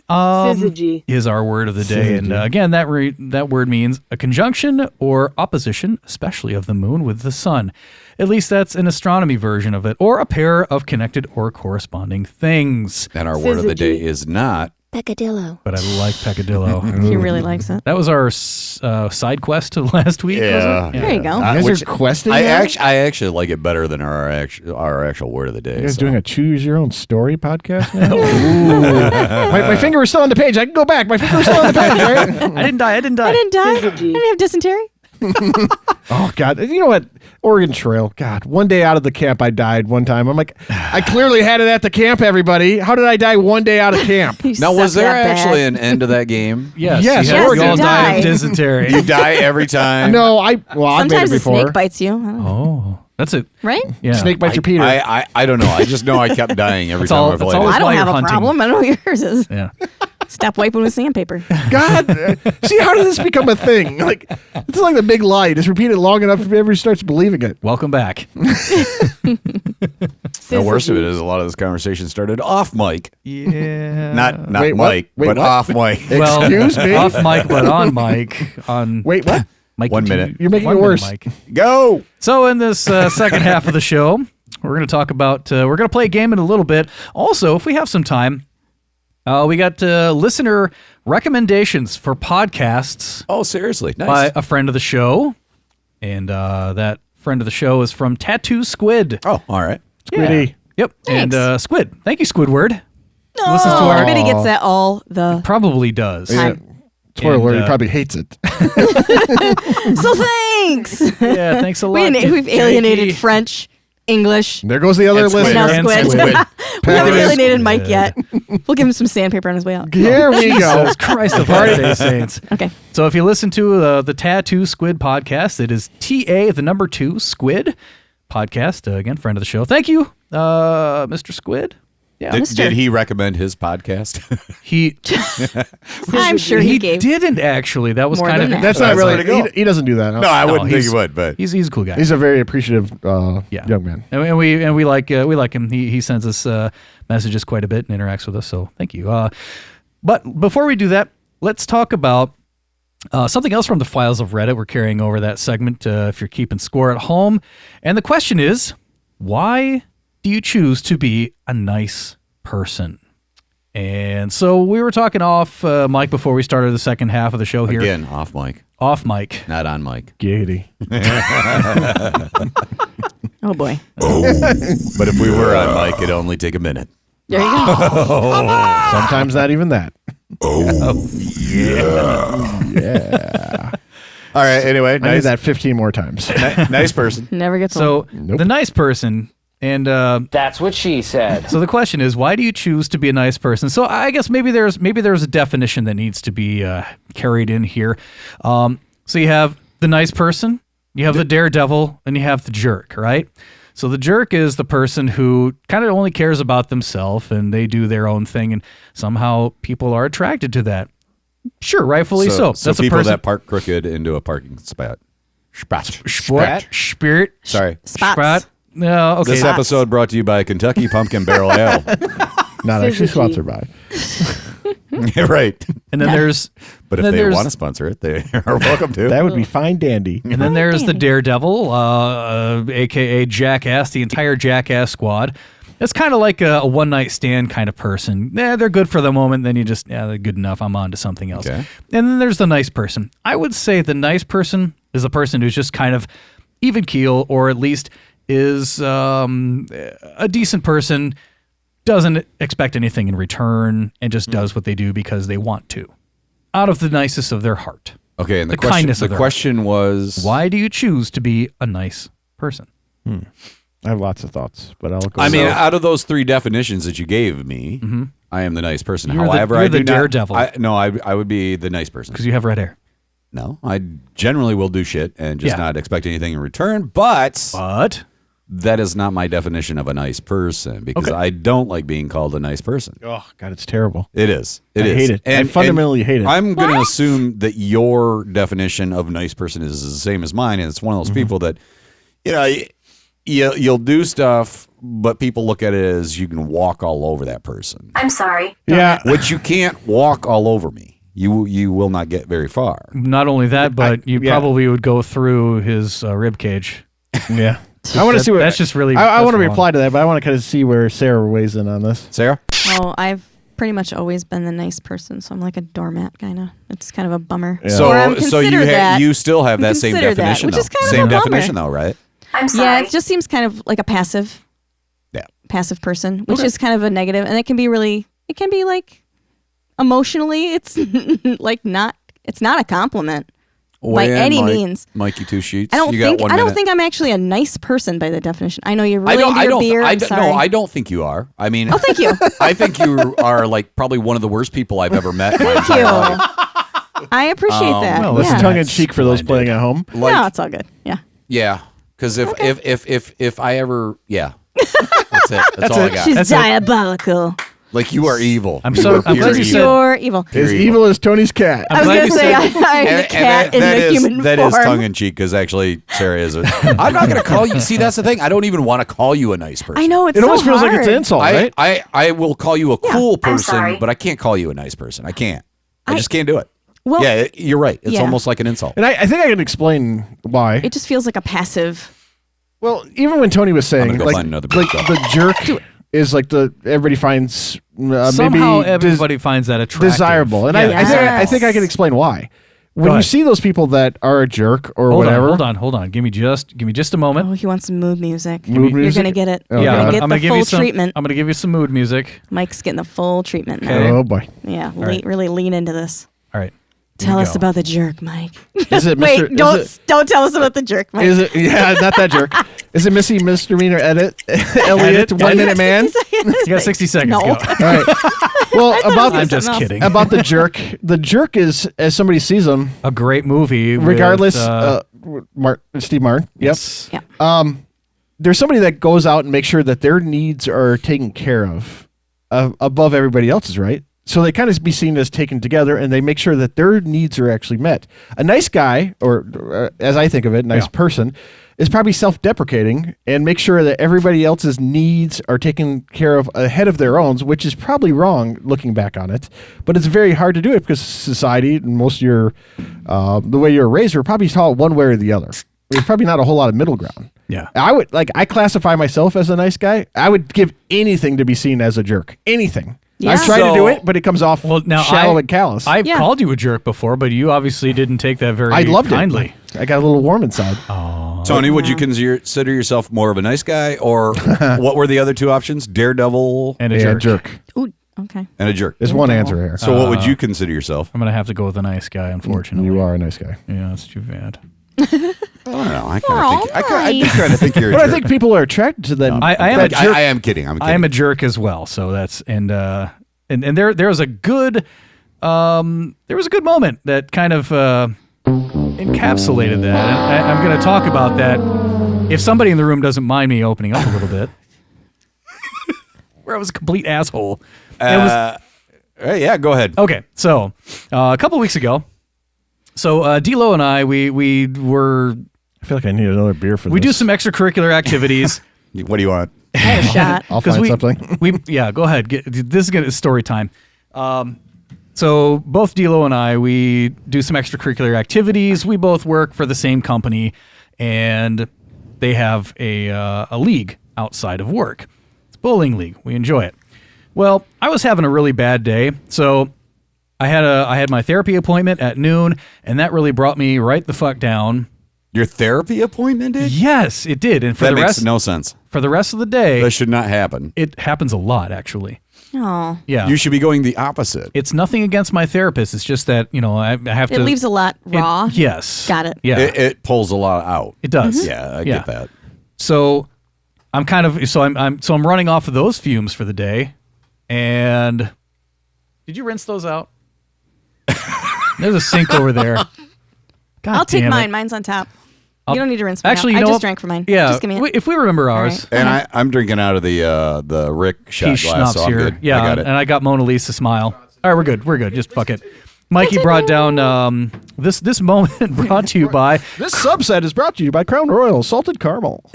Syzygy. Is our word of the day. And again, that word means a conjunction or opposition, especially of the moon with the sun. At least that's an astronomy version of it, or a pair of connected or corresponding things. And our word of the day Syzygy. is not. Peccadillo. But I like peccadillo. He really likes it. That was our side quest to last week. Yeah. Was it? There you go. You guys Which- are questing I that? actually like it better than our actual word of the day. You guys so. doing a choose your own story podcast now? Ooh. My finger was still on the page. I can go back. My finger was still on the page, right? I didn't die. I didn't die. I Syzygy. didn't have dysentery. Oh, God. You know what? Oregon Trail. God, one day out of the camp, I died one time. I'm like, I clearly had it at the camp, everybody. How did I die one day out of camp? You Now, was suck there that bad. actually an end to that game? Yes. Yes, you Oregon. all die Die. of dysentery. You die every time. No, I've made it Sometimes a before. snake bites you. I don't know. Oh. That's it. Right? Yeah. Snake bites your Peter. I don't know. I just know I kept dying every It's time all- I it's played all- it. I don't why have you're a hunting. problem. I know what yours is. Yeah. Stop wiping with sandpaper. God, see, how did this become a thing? Like, it's like the big lie. Just repeat it long enough, everybody starts believing it. Welcome back. The worst of it is a lot of this conversation started off mic. Yeah. Not Wait, what? mic, Wait, but what? off mic. Well, Excuse me? off mic, but on mic. On Wait, what? Mikey 1 2 minute. You're making 1 it minute worse. mic. Go. So in this second half of the show, we're going to talk about, we're going to play a game in a little bit. Also, if we have some time, we got listener recommendations for podcasts Oh, seriously? Nice. by a friend of the show. And that friend of the show is from Tattoo Squid. Oh, all right. Squiddy. Yep. Thanks. And Squid. Thank you, Squidward. No, Listens to our- I bet he gets that all the Probably does. time. Spoiler And, alert, he probably hates it. So thanks. Yeah, thanks a lot. We've alienated Jakey. French, English. There goes the other And Squid. listener. Now And Squid. Squid. We haven't Package. alienated Mike yet. We'll give him some sandpaper on his way out. Here we go. Jesus Christ of Latter-day Saints. Okay. So if you listen to the Tattoo Squid podcast, it is TA2 Squid podcast. Again, friend of the show. Thank you, Mr. Squid. Yeah, Did he recommend his podcast? he I'm sure he gave. didn't actually. That was More kind of than that. That's not That's really. pretty cool. He doesn't do that. Huh? no, I No, wouldn't think he's- he would, but he's a cool guy. He's a very appreciative Yeah. young man. And we like him. He sends us messages quite a bit and interacts with us. So thank you. But before we do that, let's talk about something else from the files of Reddit. We're carrying over that segment if you're keeping score at home. And the question is, why do you choose to be a nice person? And so we were talking off mic before we started the second half of the show here. again, off mic, Off mic. not on mic. Giggity. Oh boy. But if we were on mic, it'd only take a minute. There you go. Sometimes not even that. All right. Anyway, I need nice, that 15 more times. nice person. Never gets old. So the nice person, and That's what she said. so the question is, why do you choose to be a nice person? So I guess maybe there's a definition that needs to be carried in here. So you have the nice person, you have the daredevil, and you have the jerk, right? So the jerk is the person who kind of only cares about themselves and they do their own thing, and somehow people are attracted to that. Sure, rightfully so. So That's people a person. that park crooked into a parking spot. Sprat, spirit, Sorry. Spots. sprat. No, okay. This Spots. episode brought to you by Kentucky Pumpkin Barrel Ale. Not actually Syzygy. sponsored by. Right. And then there's But if then they there's- want to sponsor it, they are welcome to. That would be fine dandy. And then there's the Daredevil, a.k.a. Jackass, the entire Jackass squad. It's kind of like a one-night stand kind of person. They're good for the moment, then you just, they're good enough, I'm on to something else. Okay. And then there's the nice person. I would say the nice person is a person who's just kind of even keel, or at least is a decent person, doesn't expect anything in return, and just does what they do because they want to, out of the nicest of their heart. Okay, and The kindness of the their question was Why do you choose to be a nice person? I have lots of thoughts, but I'll go. I mean, with- out of those three definitions that you gave me, I am the nice person. You're the- However, you're I the do daredevil. I would be the nice person. Because you have red hair. No, I generally will do shit and just Yeah. not expect anything in return. But But that is not my definition of a nice person because Okay. I don't like being called a nice person. oh god, it's terrible. It is. I hate it. I fundamentally hate it. I'm going to assume that your definition of nice person is the same as mine, and it's one of those people that, you'll do stuff, but people look at it as you can walk all over that person, I'm sorry. Yeah, which you can't walk all over me. You will not get very far. not only that, but you yeah. probably would go through his rib cage. yeah. I want to see what. That's just really. I want to that's reply to that, but I want to kind of see where Sarah weighs in on this. Sarah? Oh, I've pretty much always been the nice person, so I'm like a doormat kind of. It's kind of a bummer. Yeah. So Or I'm so you considered that. you still have that same Consider that, definition, which though. is kind of Same a bummer. definition, though, right? I'm sorry. Yeah, it just seems kind of like a passive person, which is kind of a negative, and it can be like emotionally, it's like it's not a compliment by any means. Mikey Two Sheets. I don't you got think 1 I don't minute. think I'm actually a nice person by the definition. I know you're really I into your don't. beer. I I'm don't. sorry. No, I don't think you are. I mean, Oh, thank you. I think you are like probably one of the worst people I've ever met. in my Thank entire you. life. I appreciate that. well, This yeah. is tongue in cheek for those playing at home. No, it's all good. Yeah. Yeah. Because if I ever, yeah, that's it. That's all I got. She's That's it. diabolical. Like you are evil. I'm You so- are I'm pure glad you said- You're evil. As evil as Tony's cat. I was glad going you to say, I'm And- a cat in that the is- human that form. is tongue in cheek because actually Sarah is. I'm not going to call you. See, that's the thing. I don't even want to call you a nice person. I know, it's It so almost feels like it's an hard. insult, right? I will call you a cool person, sorry. but I can't call you a nice person. I can't. I I- just can't do it. Well, Yeah, you're right. It's yeah. almost like an insult. And I think I can explain why. it just feels like a passive. Well, even when Tony was saying, gonna go like, find another like book. the jerk is like everybody finds Somehow maybe everybody finds that attractive. desirable, and Yeah. I think I can explain why. When Go you ahead. see those people that are a jerk or Hold whatever, on, hold on. Give me just a moment. Oh, he wants some mood music. Mood You're music? going to get it. Oh, You're God. going to get I'm the gonna give full you some treatment. I'm gonna give you some mood music. Mike's getting the full treatment now. Okay. oh boy, Yeah, right. really lean into this. All right. Tell we us go. about the jerk, Mike. is it Wait, Mr. don't tell us about the jerk, Mike. Is it? Yeah, not that jerk. Is it Missy Misdemeanor Edit Elliot 1 Minute Man? You got 60 seconds. No. Go. All right. Well, about I'm something just else. kidding. about the jerk. The jerk is, as somebody sees him, A great movie. regardless. With, Steve Martin. Yep. yes. Yeah. There's somebody that goes out and makes sure that their needs are taken care of above everybody else's, right? So they kind of be seen as taken together, and they make sure that their needs are actually met. A nice guy, or as I think of it, nice person, is probably self-deprecating and make sure that everybody else's needs are taken care of ahead of their own, which is probably wrong looking back on it. But it's very hard to do it because society and most of your, the way you're raised, are probably taught one way or the other. There's probably not a whole lot of middle ground. Yeah. I classify myself as a nice guy. I would give anything to be seen as a jerk. Anything. Yeah. I try to do So- it, but it comes off Well, now shallow and callous. I've Yeah. called you a jerk before, but you obviously didn't take that very I loved kindly. it. I got a little warm inside. Tony, would you consider yourself more of a nice guy, or what were the other two options? Daredevil And a Yeah, jerk. Ooh, okay. and a jerk. There's one answer here. So what would you consider yourself? I'm gonna have to go with a nice guy, unfortunately. You are a nice guy. Yeah, that's too bad. I don't know. I do kind of think you're a But jerk. I think people are attracted to them. I am that a jerk. I am kidding. I'm kidding. I am a jerk as well. So that's and there was a good moment that kind of encapsulated that. And I'm going to talk about that if somebody in the room doesn't mind me opening up a little bit. Where I was a complete asshole. It was, yeah, go ahead. okay, so a couple weeks ago, so D-Lo and I we were I feel like I need another beer for this. we do some extracurricular activities. What do you want? I had a shot. I'll 'Cause find something. Yeah, go ahead. This is story time. So both D'Lo and I, we do some extracurricular activities. We both work for the same company, and they have a league outside of work. It's a bowling league. We enjoy it. Well, I was having a really bad day, so I had my therapy appointment at noon, and that really brought me right the fuck down. Your therapy appointment did? Yes, it did. And for That the makes rest no sense. for the rest of the day, That should not happen. it happens a lot actually. Oh, Yeah. You should be going the opposite. It's nothing against my therapist. It's just that, I have to. it leaves a lot raw. Yes. Got it. Yeah. It pulls a lot out. It does. Yeah, I Yeah. get that. So I'm I'm running off of those fumes for the day. And did you rinse those out? There's a sink over there. God I'll take damn it. mine. Mine's on top. You don't need to rinse mine. Actually, out. you know I just what? drank from mine. Yeah. Just give me it. If we remember ours. All right. And I'm drinking out of the Rick shot Peach glass, schnapps so I'm here. good. Yeah. I got it. And I got Mona Lisa smile. All right, we're good. We're good. Just fuck it. Mikey brought down this moment brought to you by This subset is brought to you by Crown Royal Salted Caramel.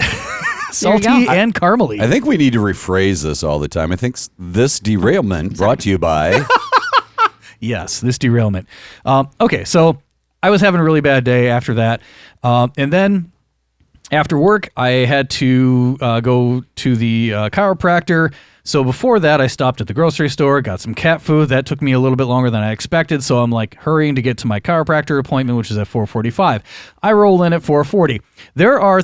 Salty go. and Caramely. I think we need to rephrase this all the time. I think this derailment brought to you by. Yes, this derailment. Okay, so I was having a really bad day after that. And then after work, I had to go to the chiropractor. So before that, I stopped at the grocery store, got some cat food. That took me a little bit longer than I expected. So I'm like hurrying to get to my chiropractor appointment, which is at 4:45. I roll in at 4:40. There are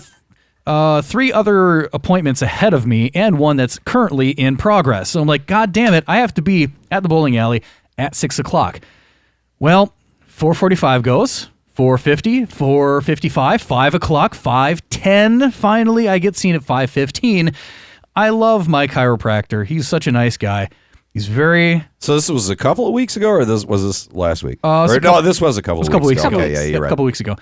3 other appointments ahead of me and one that's currently in progress. So I'm like, God damn it, I have to be at the bowling alley at 6 o'clock. Well, 4:45 goes, 4:50, 4:55, 5 o'clock, 5:10. Finally, I get seen at 5:15. I love my chiropractor. He's such a nice guy. He's very... So this was a couple of weeks ago, or was this last week? was a No, this was a couple of It was a couple weeks ago. Okay, yeah, you're right. A couple weeks ago.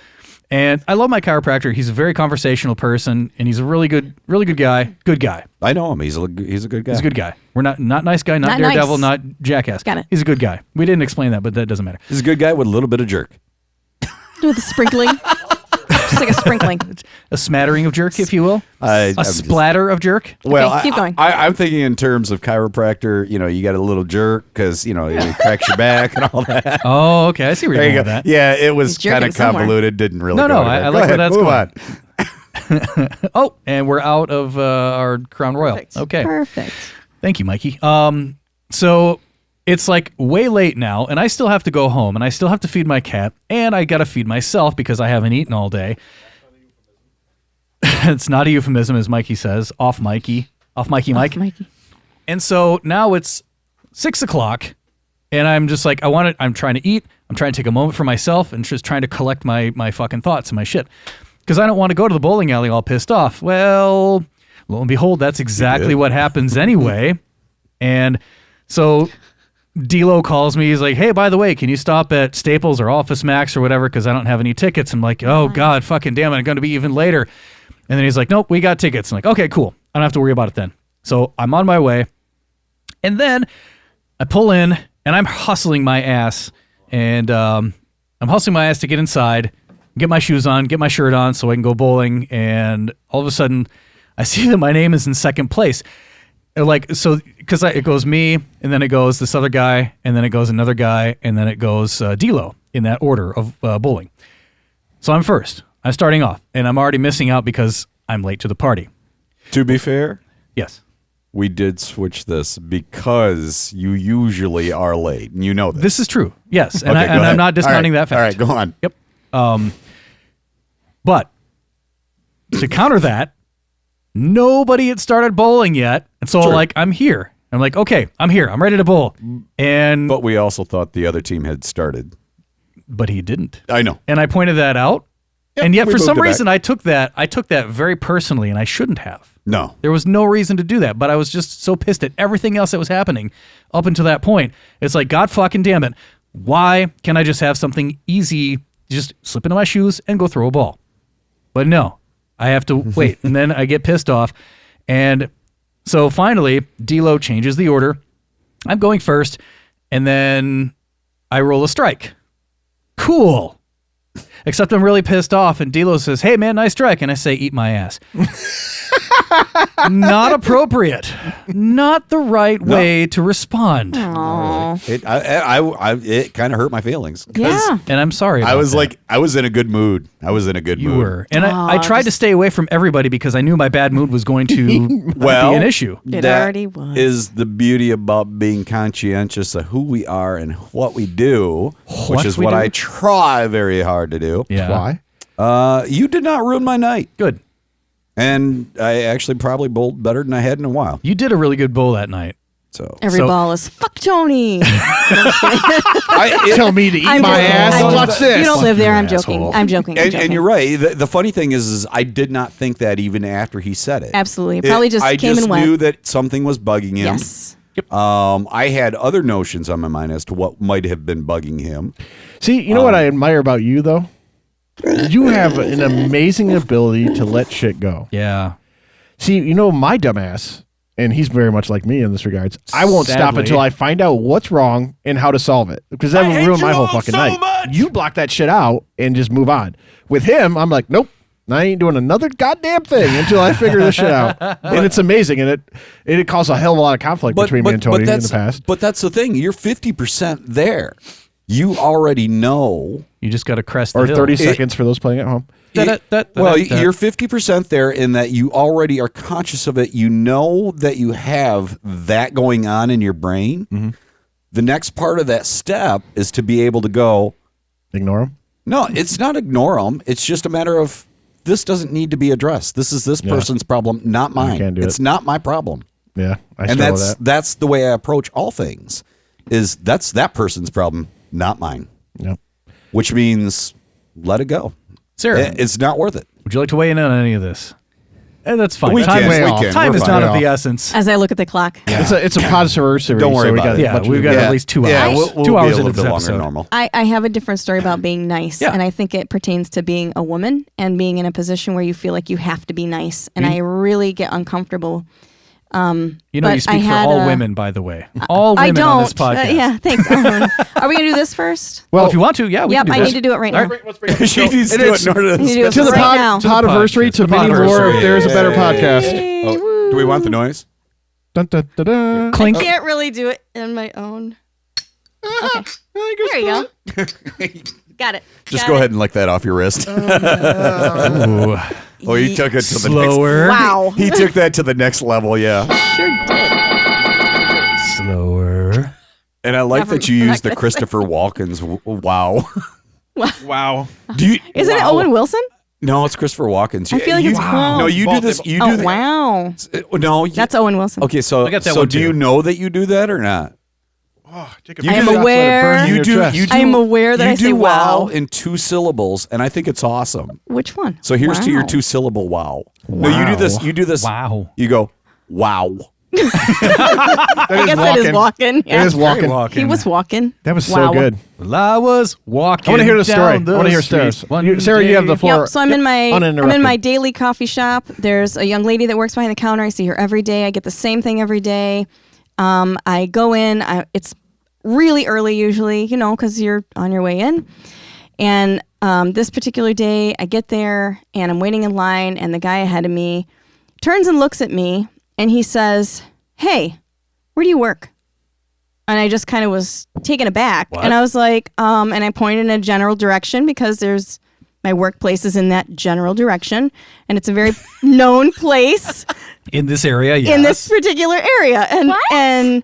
And I love my chiropractor. He's a very conversational person, and he's a really good guy. Good guy. I know him. He's a good guy. He's a good guy. We're not nice guy, not Not daredevil, nice. not jackass. Got it. He's a good guy. We didn't explain that, but that doesn't matter. He's a good guy with a little bit of jerk. With the sprinkling. Just like a sprinkling. A smattering of jerk, if you will. I'm A just- splatter of jerk. Well, keep going. I'm thinking in terms of chiropractor. You got a little jerk because it cracks your back and all that. Oh, okay. I see where There you're you going go. with that. Yeah, it was He's jerking kind of somewhere. convoluted. Didn't really. No, go no, anywhere. I Go like where ahead, that's move going. Oh, and we're out of our Crown Royal. Perfect. Okay. Perfect. Thank you, Mikey. So it's like way late now, and I still have to go home, and I still have to feed my cat, and I got to feed myself because I haven't eaten all day. It's not a euphemism, as Mikey says. Off Mikey. Off Mikey Mike. Off Mikey. And so now it's 6 o'clock, and I'm just like, I'm trying to eat. I'm trying to take a moment for myself and just trying to collect my fucking thoughts and my shit. Because I don't want to go to the bowling alley all pissed off. Well, lo and behold, that's exactly what happens anyway. And so D-Lo calls me. He's like, hey, by the way, can you stop at Staples or Office Max or whatever because I don't have any tickets? I'm like, oh, God, fucking damn it. I'm going to be even later. And then he's like, nope, we got tickets. I'm like, okay, cool. I don't have to worry about it then. So I'm on my way. And then I pull in, and I'm hustling my ass. And I'm hustling my ass to get inside, get my shoes on, get my shirt on so I can go bowling. And all of a sudden, I see that my name is in second place. Because it goes me, and then it goes this other guy, and then it goes another guy, and then it goes D-Lo in that order of bowling. So I'm first. I'm starting off, and I'm already missing out because I'm late to the party. To be fair, Yes. we did switch this because you usually are late, and you know this. This is true. Yes. And, Okay, go I'm ahead. not discounting All right. that fact. All right, go on. Yep. But to counter that, nobody had started bowling yet. And so Sure. I'm here. I'm like, okay, I'm here. I'm ready to bowl. And But we also thought the other team had started. but he didn't. I know. And I pointed that out. Yep, and yet we for moved some it back. reason I took that very personally, and I shouldn't have. No. There was no reason to do that, but I was just so pissed at everything else that was happening up until that point. It's like, God fucking damn it. Why can't I just have something easy, just slip into my shoes and go throw a ball? But no, I have to wait. And then I get pissed off. And so finally, D-Lo changes the order. I'm going first, and then I roll a strike. Cool. Except I'm really pissed off, and D-Lo says, hey, man, nice strike. And I say, eat my ass. Not appropriate. Not the right way to respond. Aww. It kind of hurt my feelings. 'Cause Yeah. And I'm sorry about I was that. like, I was in a good mood. You were. And I tried to stay away from everybody because I knew my bad mood was going to be an issue. It That already was. is the beauty about being conscientious of who we are and what we do, which is what I try very hard to do. Yeah. Why? You did not ruin my night. Good. And I actually probably bowled better than I had in a while. You did a really good bowl that night. So Every ball is fuck Tony. Tell me to eat I'm my joking. ass. I'm Watch joking. this. You don't live there. I'm Asshole. joking. I'm joking. I'm And joking. you're right. The funny thing is I did not think that even after he said it. Absolutely. Probably just I came just and went. knew that something was bugging him. Yes. I had other notions on my mind as to what might have been bugging him. See, you know what I admire about you, though? You have an amazing ability to let shit go. Yeah. See, my dumbass, and he's very much like me in this regards, I won't stop Sadly. until I find out what's wrong and how to solve it. Because that would ruin my whole fucking night. You block that shit out and just move on. With him, I'm like, nope. I ain't doing another goddamn thing until I figure this shit out. And it's amazing, and it caused a hell of a lot of conflict between me and Tony in the past. But that's the thing. You're 50% there. You already know. You just got to crest the Or hill. 30 seconds for those playing at home. Well, you're 50% there in that you already are conscious of it. You know that you have that going on in your brain. Mm-hmm. The next part of that step is to be able to go, Ignore him. no, it's not ignore them. It's just a matter of this doesn't need to be addressed. This is this person's problem, not mine. can't do It's it. not my problem. Yeah, I And struggle with that. that's the way I approach all things. Is that's that person's problem, not mine. Yep. Which means let it go. Sarah, It's not worth it. would you like to weigh in on any of this? That's fine. Weekend, Time, weekend. time We're is fine. not Way of the off. essence. As I look at the clock. It's a Podiversary. Don't worry so we about got it. Yeah, much we've got to do. at least 2 hours. Yeah, we'll 2 be hours a little into bit this longer than episode. normal. I have a different story about being nice, Yeah. and I think it pertains to being a woman and being in a position where you feel like you have to be nice, and I really get uncomfortable. You know, But you speak I for had all a- women, by the way. All I women don't. on this podcast. Yeah, thanks. Are we gonna do this first? Well, if you want to, yeah, we Yep, can do I this. need to do it right now. She needs to do it in order I need to do it To the right now. Podiversary, to The many more. Podiversary. If there's a better podcast. Oh, do we want the noise? Dun, dun, dun, dun. Clink. I can't really do it in my own. Okay. There you go. Got it. Just Got go it. ahead and lick that off your wrist. Ooh. Oh, he took it to the Slower. Wow. next. He took that to the next level. Yeah. Sure did. Slower. And I like Never- that you I'm not used the gonna say Christopher Walken's wow. Wow. Do you? Isn't it wow. Owen Wilson? No, it's Christopher Walken's. I feel like you, it's Wow. No, you do this. You do Oh, that. wow. No, you, That's Owen Wilson. okay. So, I got that so one do too. you know that you do that or not? I am aware. You do. You do. I am aware that you I do say wow. in 2 syllables, and I think it's awesome. Which one? So here's to your Wow. 2-syllable wow. No, you do this. You do this. Wow. You go wow. I guess that is walking. It is walking. He was walking. That was Wow. so good. Well, I was walking. I want to hear the story. I down want to hear street stories. one Sarah, you have the day. floor. Yep. So I'm in my Uninterrupted. daily coffee shop. There's a young lady that works behind the counter. I see her every day. I get the same thing every day. I go in. It's really early usually, because you're on your way in. And this particular day, I get there and I'm waiting in line, and the guy ahead of me turns and looks at me, and he says, "Hey, where do you work?" And I just kind of was taken aback. What? And I was like, and I pointed in a general direction because my workplace is in that general direction. And it's a very known place In this area, yes. in this particular area. And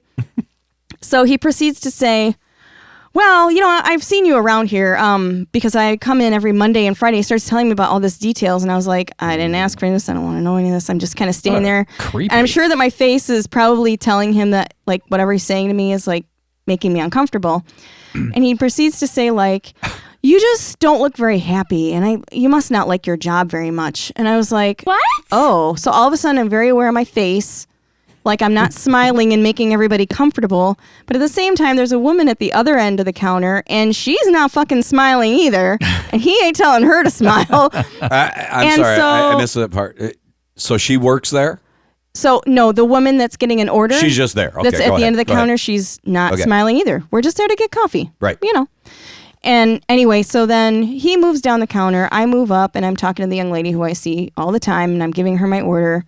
so he proceeds to say, "Well, I've seen you around here because I come in every Monday and Friday." He starts telling me about all this details, and I was like, "I didn't ask for this. I don't want to know any of this." I'm just kind of standing there. creepy. And I'm sure that my face is probably telling him that, like, whatever he's saying to me is, like, making me uncomfortable. And he proceeds to say, like, "You just don't look very happy, and you must not like your job very much." And I was like, "What?" Oh, so all of a sudden I'm very aware of my face. Like, I'm not smiling and making everybody comfortable. But at the same time, there's a woman at the other end of the counter, and she's not fucking smiling either. And he ain't telling her to smile. I'm And sorry. I so- missed that part. So she works there. So, no, the woman that's getting an order. She's just there. Okay, That's go at the ahead. end of the Go ahead. counter. She's not Okay. smiling either. We're just there to get coffee. Right. And anyway, so then he moves down the counter. I move up, and I'm talking to the young lady who I see all the time, and I'm giving her my order.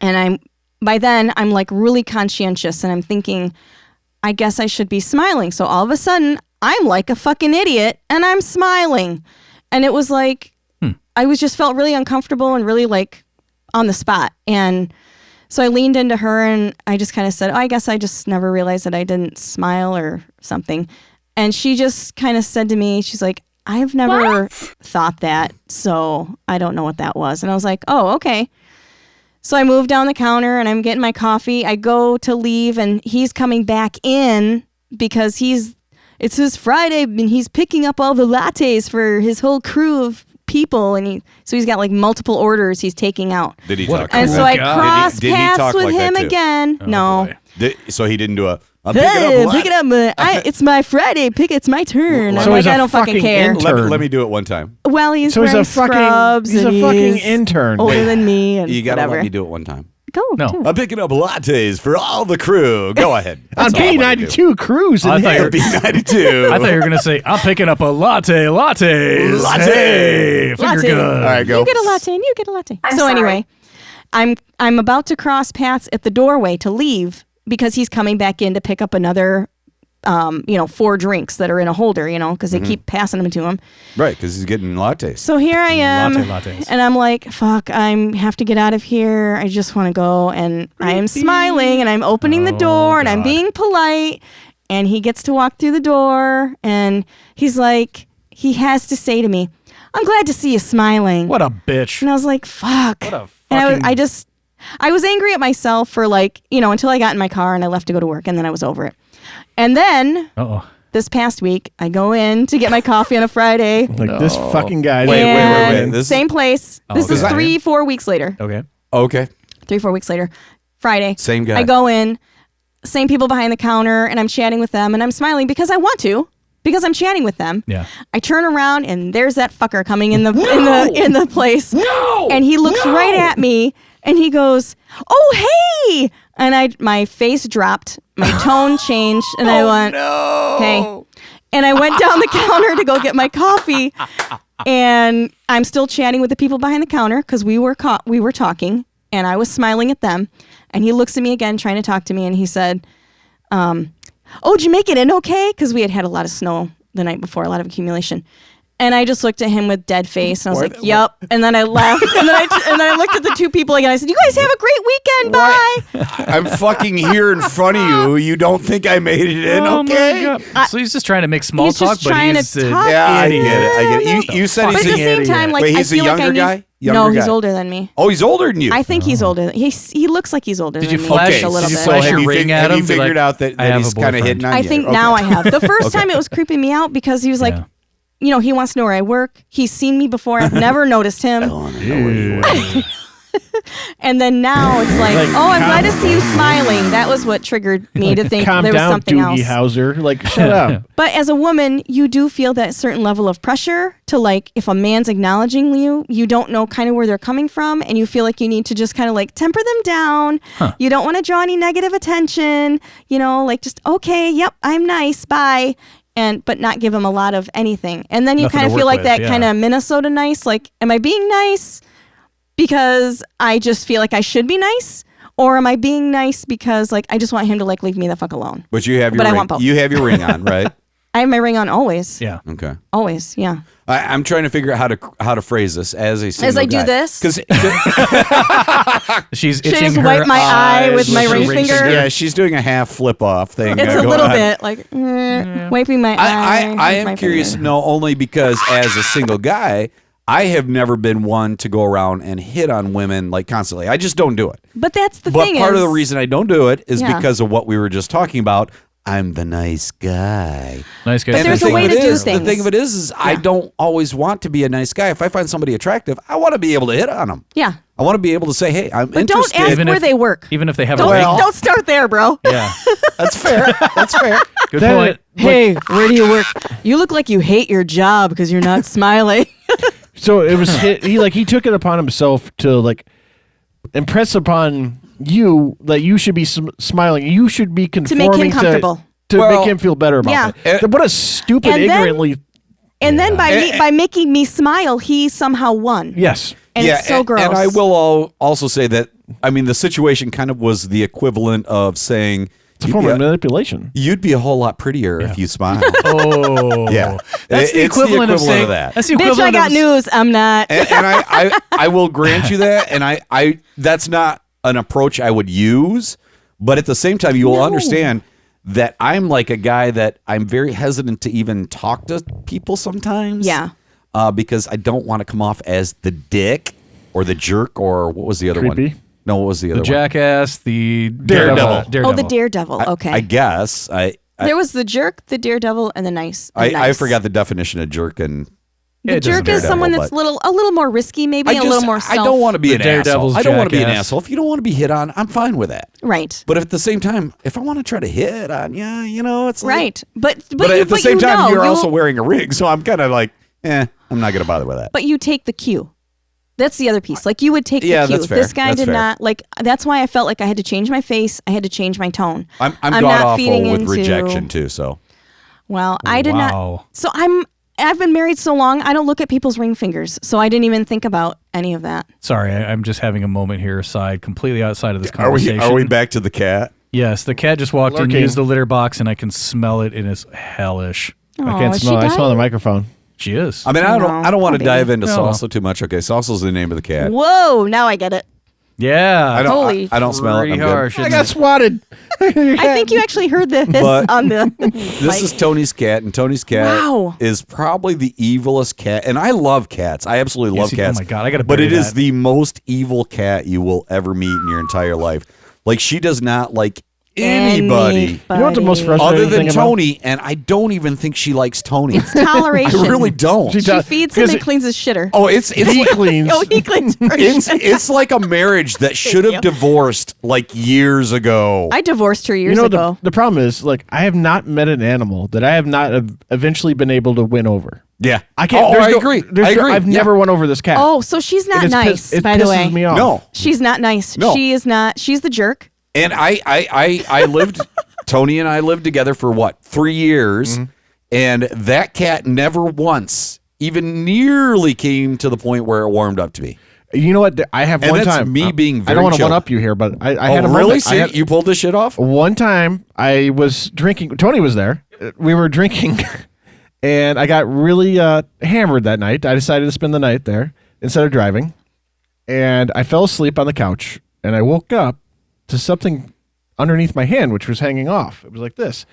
And by then, I'm like really conscientious, and I'm thinking, I guess I should be smiling. So all of a sudden, I'm like a fucking idiot, and I'm smiling. And it was like, I just felt really uncomfortable and really like on the spot. And so I leaned into her, and I just kind of said, I guess I just never realized that I didn't smile or something. And she just kind of said to me, she's like, "I've never thought that, so I don't know what that was." And I was like, "Oh, okay." So I moved down the counter, and I'm getting my coffee. I go to leave, and he's coming back in because it's his Friday, and he's picking up all the lattes for his whole crew of people. And so he's got like multiple orders he's taking out. Did he What talk? a And like so that? I God. crossed Did he paths talk with like that him too? again. Oh, No. boy. So he didn't do a. I'm picking Hey, up. pick it up. It's my Friday. It's my turn. So I'm he's like, a I don't fucking fucking care. intern. Let me do it one time. Well, he's So he's wearing a fucking scrubs. he's a and fucking he's intern. older than me and You gotta whatever. let me do it one time. Go. No. do it. I'm picking up lattes for all the crew. Go ahead. On That's all I wanna do. B92 cruise in I thought you here. were- B92. I thought you were going to say, "I'm picking up a latte. Lattes. Latte. Hey, finger Latte. gun." All right, go. You get a latte and you get a latte. Anyway, I'm about to cross paths at the doorway to leave because he's coming back in to pick up another 4 drinks that are in a holder, because they keep passing them to him. Right, because he's getting lattes. So here I am, Lattes. and I'm like, fuck, I have to get out of here. I just want to go. And I am smiling, and I'm opening the door, and I'm God. being polite. And he gets to walk through the door, and he's like, he has to say to me, "I'm glad to see you smiling." What a bitch. And I was like, fuck. What a And fucking... I was angry at myself for until I got in my car and I left to go to work, and then I was over it. And then Uh-oh. this past week, I go in to get my coffee on a Friday. Like this fucking guy. And This same place. This is okay. 3-4 weeks later. Okay. Okay. 3-4 weeks later. Friday. Same guy. I go in, same people behind the counter, and I'm chatting with them, and I'm smiling because I want to, because I'm chatting with them. Yeah. I turn around, and there's that fucker coming in the in the place. No! And he looks right at me, and he goes, "Oh, hey!" And my face dropped, my tone changed, and I went, "Hey." And I went down the counter to go get my coffee, and I'm still chatting with the people behind the counter because we were talking, and I was smiling at them. And he looks at me again, trying to talk to me, and he said, "Oh, did you make it in okay?" Because we had had a lot of snow the night before, a lot of accumulation. And I just looked at him with dead face, and I was like, "Yep." And then I left, and then I looked at the two people again. I said, "You guys have a great weekend. Bye." I'm fucking here in front of you. You don't think I made it in? Oh Okay. my God. So he's just trying to make small He's talk, just but trying he's to talk. Yeah, I idiot. get it. I get it. You said But he's at the a same time, like, Wait, I he's a feel like younger guy? No, Younger he's guy. older than me. Oh, he's older than you. I think he's older. He looks like he's older Did than you me. flash? Okay, a little Did you bit. flash have your you ring fig- at have him? you Be figured like, out that I have he's a kind of boyfriend. hitting on I you? think Okay. now I have. The first time it was creeping me out because he was like, he wants to know where I work. He's seen me before. I've never noticed him. And then now it's like, I'm glad to see you smiling. That was what triggered me to think Calm there was down, something Doogie else. Howser. Like, shut up. But as a woman, you do feel that certain level of pressure to, like, if a man's acknowledging you, you don't know kind of where they're coming from, and you feel like you need to just kind of like temper them down. You don't want to draw any negative attention, like just, okay, yep, I'm nice, bye. But not give them a lot of anything. And then you Nothing kind to of feel work like with, that yeah. kind of Minnesota nice, like, am I being nice because I just feel like I should be nice? Or am I being nice because, like, I just want him to, like, leave me the fuck alone? But you have your But I ring. want both. You have your ring on, right? I have my ring on always. Yeah. Okay. Always, yeah. I'm trying to figure out how to phrase this as a single As I do guy. this? Because She's Should I itching just her wipe my eye eyes with my her ring finger? yeah, she's doing a half flip off thing. It's a going little on. bit like wiping my eye. I with my am curious to finger. know only because as a single guy, I have never been one to go around and hit on women like constantly. I just don't do it. But that's the But thing. part of the is- reason I don't do it is Yeah. because of what we were just talking about. I'm the nice guy. Nice guy. But And there's the a thing way of to it do is- things. The thing of it is I don't always want to be a nice guy. If I find somebody attractive, I want to be able to hit on them. Yeah. I want to be able to say, hey, I'm But interested. don't ask Even where if- they work. Even if they have a Don't, ring. don't start there, bro. Yeah. That's fair. That's fair. Good That- point. Hey, where do you work? You look like you hate your job because you're not smiling. So it was he took it upon himself to like impress upon you that you should be smiling. You should be make him conforming comfortable. to Well, make him feel better about Yeah. it. What a stupid, And then- ignorantly. And then by making me smile, he somehow won. Yes. And it's so gross. And I will also say that, I mean, the situation kind of was the equivalent of saying, It's a form of manipulation. you'd be a whole lot prettier if you smiled. Oh. Yeah. That's the It's equivalent of saying that. That's the Bitch, equivalent I got of news. I'm not. And I will grant you that. And I that's not an approach I would use. But at the same time, you will understand that I'm like a guy that I'm very hesitant to even talk to people sometimes. Yeah. Because I don't want to come off as the dick or the jerk or what was the other Creepy. one? No, what was the other the jackass, the Daredevil. Oh, the daredevil. Okay. one? I guess. there was the jerk, the daredevil, and the nice. I nice. forgot the definition of jerk and The It doesn't jerk is Daredevil, someone that's but- a little more risky, maybe a little more self. I don't want to be The an asshole. Daredevil's I don't want to be an jackass. asshole. If you don't want to be hit on, I'm fine with that. Right. But at the same time, if I want to try to hit on you, it's like, Right. But But at the same you time, know, you're you- also wearing a ring, so I'm kind of like, I'm not going to bother with that. But you take the cue. That's the other piece. Like you would take Yeah, the cue. that's fair. This guy That's did fair. not like. That's why I felt like I had to change my face. I had to change my tone. I'm not god feeding awful with into- rejection too. So Well, I did not. Wow. So I've been married so long. I don't look at people's ring fingers. So I didn't even think about any of that. Sorry, I'm just having a moment here aside, completely outside of this conversation. are we back to the cat? Yes, the cat just walked in, Lurking. used the litter box, and I can smell it, and it's hellish. I can't is smell. she I smell the dying? microphone. She is. I mean, No, I don't want to baby. dive into No. salsa too much. Okay, salsa's the name of the cat. Whoa! Now I get it. yeah. I don't. Holy- I don't smell it. Pretty I'm good. harsh. I isn't got it? swatted. I think you actually heard the hiss But- on the. This is Tony's cat, and Tony's cat Wow. is probably the evilest cat. And I love cats. I absolutely love Yes, cats. oh my God, I gotta But bury it is that. the most evil cat you will ever meet in your entire life. Like she does not like anybody. You know what the most frustrating Other than thing about- Tony, and I don't even think she likes Tony. It's toleration. I really don't. She She feeds him because and cleans his shitter. Oh, it's he cleans. Oh, he cleans her shit. it's like a marriage that should have you. divorced like years ago. I divorced her years You know ago. the problem is, like, I have not met an animal that I have not eventually been able to win over. Yeah, I can't. Oh, there's I no- agree. there's I no- agree. I've Yeah. never won over this cat. Oh, so she's not It nice, it by the pisses way. me off. No, She's not nice. No. She is not. She's the jerk. and I lived. Tony and I lived together for what 3 years, and that cat never once even nearly came to the point where it warmed up to me. You know what? I have And one that's time. me being I very don't want to chill. one up you here, but I had a Oh, really? moment. See, you pulled this shit off? One time I was drinking. Tony was there. We were drinking, and I got really hammered that night. I decided to spend the night there instead of driving, and I fell asleep on the couch. And I woke up to something underneath my hand, which was hanging off. It was like this.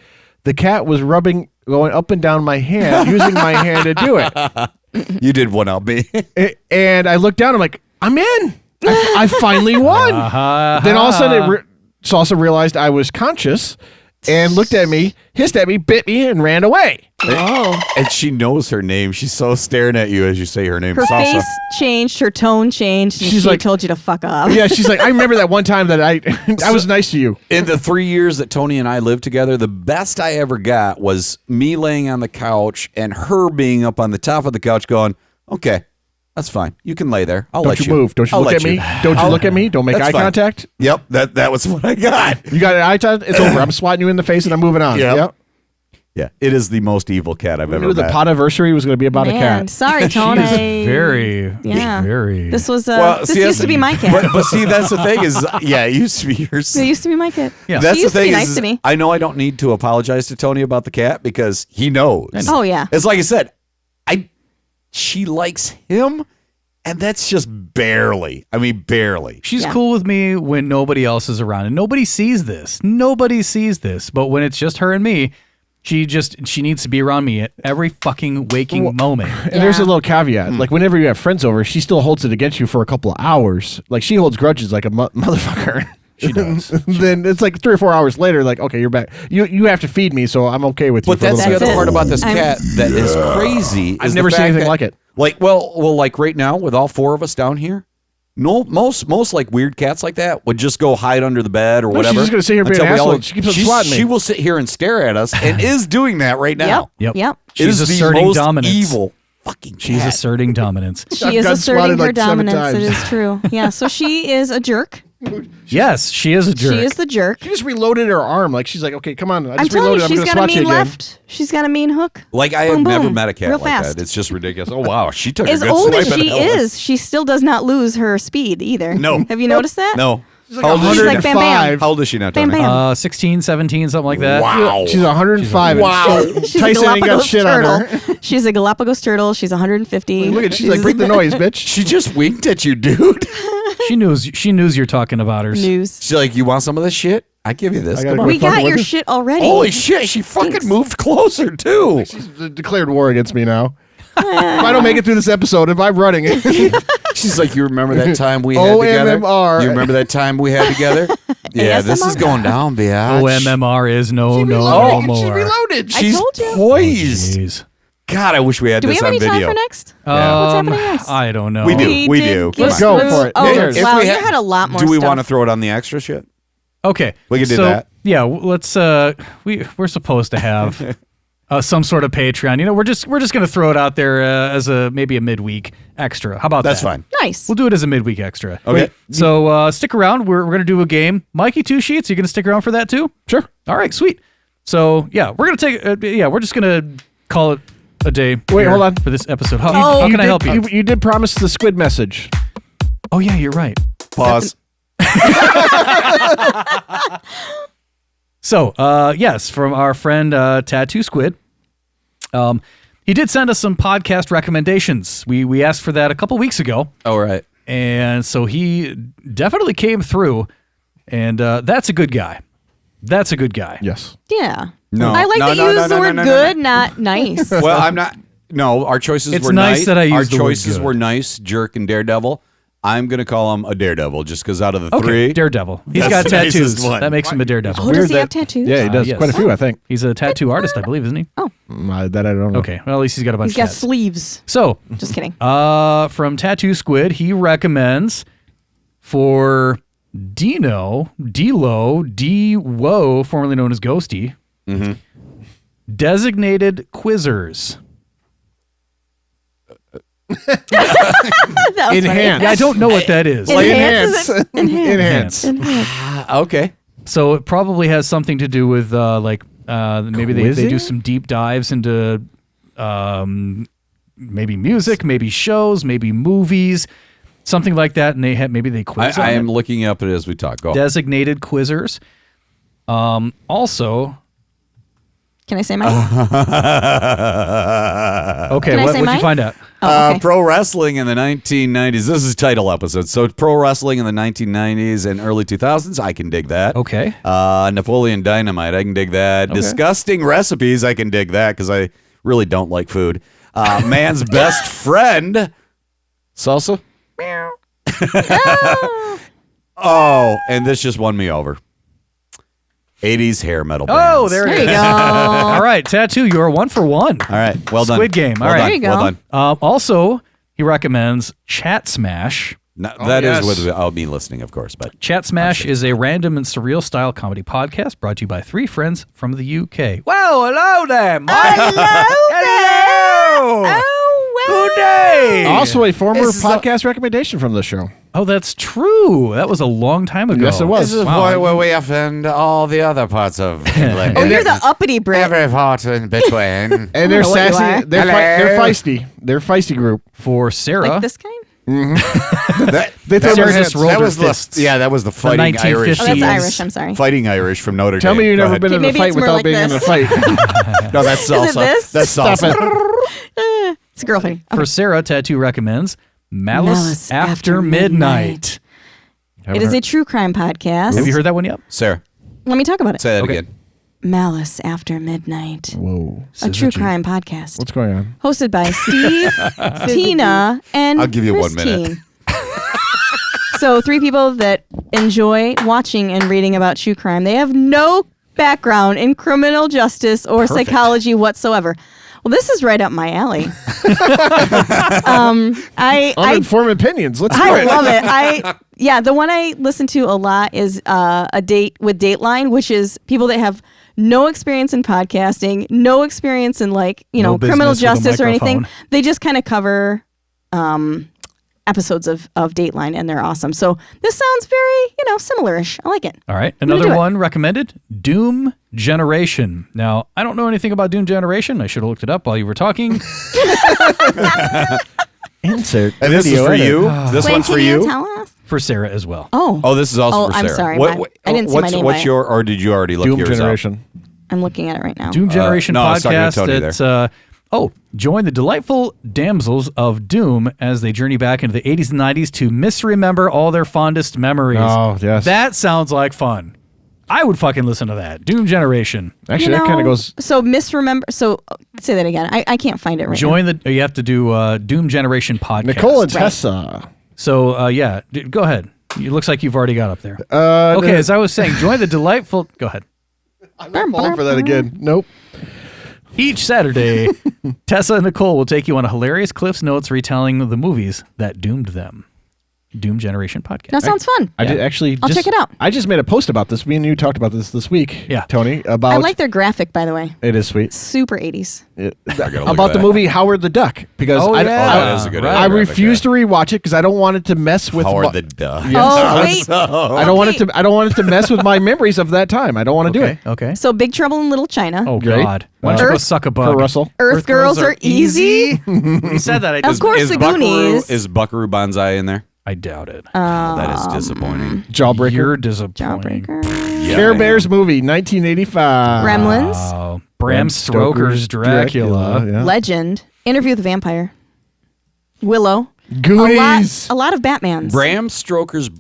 The cat was going up and down my hand, using my hand to do it. You did one up me. And I looked down. I'm like, I'm in. I finally won. Then all of a sudden, Salsa realized I was conscious and looked at me, hissed at me, bit me, and ran away. Oh. And she knows her name. She's so staring at you as you say her name. Her Salsa. face changed. Her tone changed. And She's she like- told you to fuck off. Yeah, she's like, I remember that one time that I was nice to you. In the 3 years that Tony and I lived together, the best I ever got was me laying on the couch and her being up on the top of the couch going, okay, that's fine. You can lay there. I'll Don't let you move. Don't you I'll look let at me. Don't you look at me. Don't make That's eye fine. contact. Yep, that was what I got. You got an eye contact? It's over. I'm swatting you in the face and I'm moving on. Yep. Yeah, it is the most evil cat I've We ever knew the met. Podiversary was going to be about a Man, cat. sorry, Tony. Very, Yeah. very. This was this see, used to be my cat. But see, that's the thing is, yeah, it used to be yours. It used to be my cat. Yeah. That's She used the to be thing nice is, to me. I know I don't need to apologize to Tony about the cat because he knows. Oh yeah. It's like I said, she likes him, and that's just barely. I mean, barely. She's Yeah. cool with me when nobody else is around, and nobody sees this. Nobody sees this. But when it's just her and me, she needs to be around me at every fucking waking moment. And there's a Yeah. little caveat. Like, whenever you have friends over, she still holds it against you for a couple of hours. Like, she holds grudges like a motherfucker. She does. Then it's like 3 or 4 hours later, like, okay, you're back. You have to feed me, so I'm okay with you. But for a that's the little other bit. part about this I'm- cat that is crazy. I've is never the seen fact anything that- like it. Like, well, like right now with all 4 of us down here, no, most like weird cats like that would just go hide under the bed or she's whatever. just gonna sit here being until an we asshole. She keeps on swatting me. She will sit here and stare at us, and is doing that right now. Yep. Yep. It She's is the asserting most dominance. evil fucking cat. She's asserting dominance. She is got asserting swatted her like 7 dominance. It times. is true. Yeah. So she is a jerk. Yes, she is a jerk. She is the jerk. She just reloaded her arm. Like, she's like, okay, come on. I I'm just telling reloaded. you, I'm she's going to got a swat you mean again. left. She's got a mean hook. Like I Boom, have never boom. met a cat Real like fast. that. It's just ridiculous. Oh wow, she took As a good old swipe as at she that one. is, she still does not lose her speed either. No. Have you noticed that? No. She's How old is She's she? like bam, bam. 105. How old is she now, Bam, Tony? bam. 16, 17, something like that. Wow. She's 105. Wow. She's a Tyson ain't got Galapagos shit on her. turtle. She's a Galapagos turtle. She's 150. Look at she's like, break the noise, bitch. She just winked at you, dude. She knows you're talking about her. news. She's like, you want some of this shit? I give you this. I gotta Come go on. We fucking got with your her. shit already. Holy shit, she fucking Stinks. moved closer too. She's declared war against me now. If I don't make it through this episode, if I'm running it, She's like, you remember that time we had together? OMMR. You remember that time we had together? Yeah, this is ASMR. going down, bitch. OMMR is no reloaded. more. She reloaded. I She's told you. poised. Jeez. God, I wish we had Do we this have on any time video. for next? Yeah. What's happening next? I don't know. We do. We did do. give Let's go us- for it. Oh, If wow. we You had- had a lot more Do we stuff. want to throw it on the extra shit? Okay, We can do so, that. Yeah, let's. We're supposed to have some sort of Patreon. You know, we're just gonna throw it out there as maybe a midweek extra. How about That's that? fine. Nice. We'll do it as a midweek extra. Okay. So stick around. We're gonna do a game. Mikey, 2 sheets. You gonna stick around for that too? Sure. All right, sweet. So yeah, we're gonna take. We're just gonna call it a day. Wait, here hold on. for this episode. How, Oh. how can I did, help you? You did promise the squid message. Oh yeah, you're right. Pause. So, yes, from our friend Tattoo Squid. He did send us some podcast recommendations. We asked for that a couple weeks ago, All right. and so he definitely came through, and that's a good guy. That's a good guy. Yes. Yeah. No. I like No, that no, you no, use no, the word no, no, good, not nice. Well, I'm not. No, our choices It's were nice nice. that I Our used the word choices good. were nice, jerk and daredevil. I'm going to call him a daredevil just because out of the Okay, three. Daredevil. He's That's got the nicest tattoos. one. That makes him a daredevil. Oh, does he have tattoos? Yeah, he does. yes. Quite a few, I think. He's a tattoo artist, I believe, isn't he? That I don't know. Okay, well, at least he's got a bunch He's got of tats. sleeves. So, Just kidding. from Tattoo Squid, he recommends for Dilo, D-Wo, formerly known as Ghosty, designated quizzers. That was funny. Enhance. Yeah, I don't know what that is. Enhance. Enhance. Okay. So it probably has something to do with maybe they do Quizzing? some deep dives into maybe music, maybe shows, maybe movies, something like that, and maybe they quiz. I on am it. looking up it as we talk. Go. Designated quizzers. Also, Can I say mine? okay, Can I say what'd you mine? find out? Oh, okay. Pro wrestling in the 1990s. This is title episode. So pro wrestling in the 1990s and early 2000s. I can dig that. Okay. Napoleon Dynamite. I can dig that. Okay. Disgusting recipes. I can dig that because I really don't like food. Man's best friend. Salsa. Oh, and this just won me over. 80s hair metal bands. Oh, there There it you is. go. All right, Tattoo, you're 1 for 1. All right. Well done. Squid Game. All Well right. done. There you go. Well done. Also, he recommends Chat Smash. No, that is yes. with I'll be listening, of course, but Chat Smash is a random and surreal style comedy podcast brought to you by 3 friends from the UK. Well, hello there, Mike. Hello. Good day. Also, a former This is podcast recommendation from the show. Oh, that's true. That was a long time ago. Yes, it was. this is where we offend all the other parts of England. Oh, you're the uppity Brit. Every part in between. And they're know what you sassy. are. They're feisty. They're a feisty group. For Sarah. Like this kind? They throw Sarah their just hands. rolled that her was fists. that was the fighting 1950s. Irish. Oh, that's Jeez. Irish. I'm sorry. Fighting Irish from Notre Dame. Tell me you've Go never ahead. been in a Maybe fight it's more without like being in a this. fight. No, that's salsa. Is it this? That's Stop salsa. it. It's a girl fighting. For Sarah, Tattoo recommends Malice, Malice After After Midnight. It is a true crime podcast. Have you heard that one yet? Sarah, Let me talk about it. say that Okay. again. Malice After Midnight. Whoa. A true Syzygy. crime podcast. What's going on? Hosted by Steve, Tina, and I'll give you 1 minute. Christine. So 3 people that enjoy watching and reading about true crime. They have no background in criminal justice or psychology whatsoever. Well, this is right up my alley. I Uninformed opinions. Let's do I it. love it. The one I listen to a lot is A Date with Dateline, which is people that have no experience in podcasting, no experience in No criminal business with a justice or anything. microphone. They just kind of cover episodes of Dateline, and they're awesome. So this sounds very, similar-ish. I like it. All right. gonna Another do it. one recommended, Doom Generation. Now, I don't know anything about Doom Generation. I should have looked it up while you were talking. Insert. And this is video for edit. you. This Wait, one's can for you you. tell us? For Sarah as well. Oh, This is also Oh, for I'm Sarah. sorry. I didn't see my name What's by it. your, or did you already look Doom yours up? Generation. I'm looking at it right now. Doom Generation no, I was talking to podcast. Tony there. Join the delightful damsels of Doom as they journey back into the 80s and 90s to misremember all their fondest memories. Oh, yes. That sounds like fun. I would fucking listen to that. Doom Generation. Actually, that kind of goes. So misremember. So say that again. I can't find it right now. You have to do Doom Generation podcast. Nicole and Tessa. So, go ahead. It looks like you've already got up there. Okay, Okay, as I was saying, join the delightful... Go ahead. I'm not falling for that again. Nope. Each Saturday, Tessa and Nicole will take you on a hilarious Cliff's Notes retelling of the movies that doomed them. Doom Generation podcast. That sounds fun. I did actually. I'll check it out. I just made a post about this. Me and you talked about this week. Yeah. Tony. About. I like their graphic, by the way. It is sweet. Super 80s. gotta look About at the that. movie Howard the Duck because Oh, I, yeah. I, that is a good Right. I graphic, refuse yeah. to rewatch it because I don't want it to mess with Howard my- the Duck. Oh, wait. I don't want it to. I don't want it to mess with my memories of that time. I don't want to do it. Okay. So Big Trouble in Little China. Oh, Great. God. Why don't you go Earth- suck a For bug? Russell. Earth Girls Are Easy. When you said that, I Of just... course, Is the Buckaroo, Goonies. is Buckaroo Banzai in there? I doubt it. That is disappointing. Jawbreaker. You're disappointing. Jawbreaker. Yeah, Care I Bears movie 1985. Gremlins. Oh, Bram Stoker's Dracula. Yeah. Legend. Interview with the Vampire. Willow. Goonies. A lot of Batmans. Bram Stoker's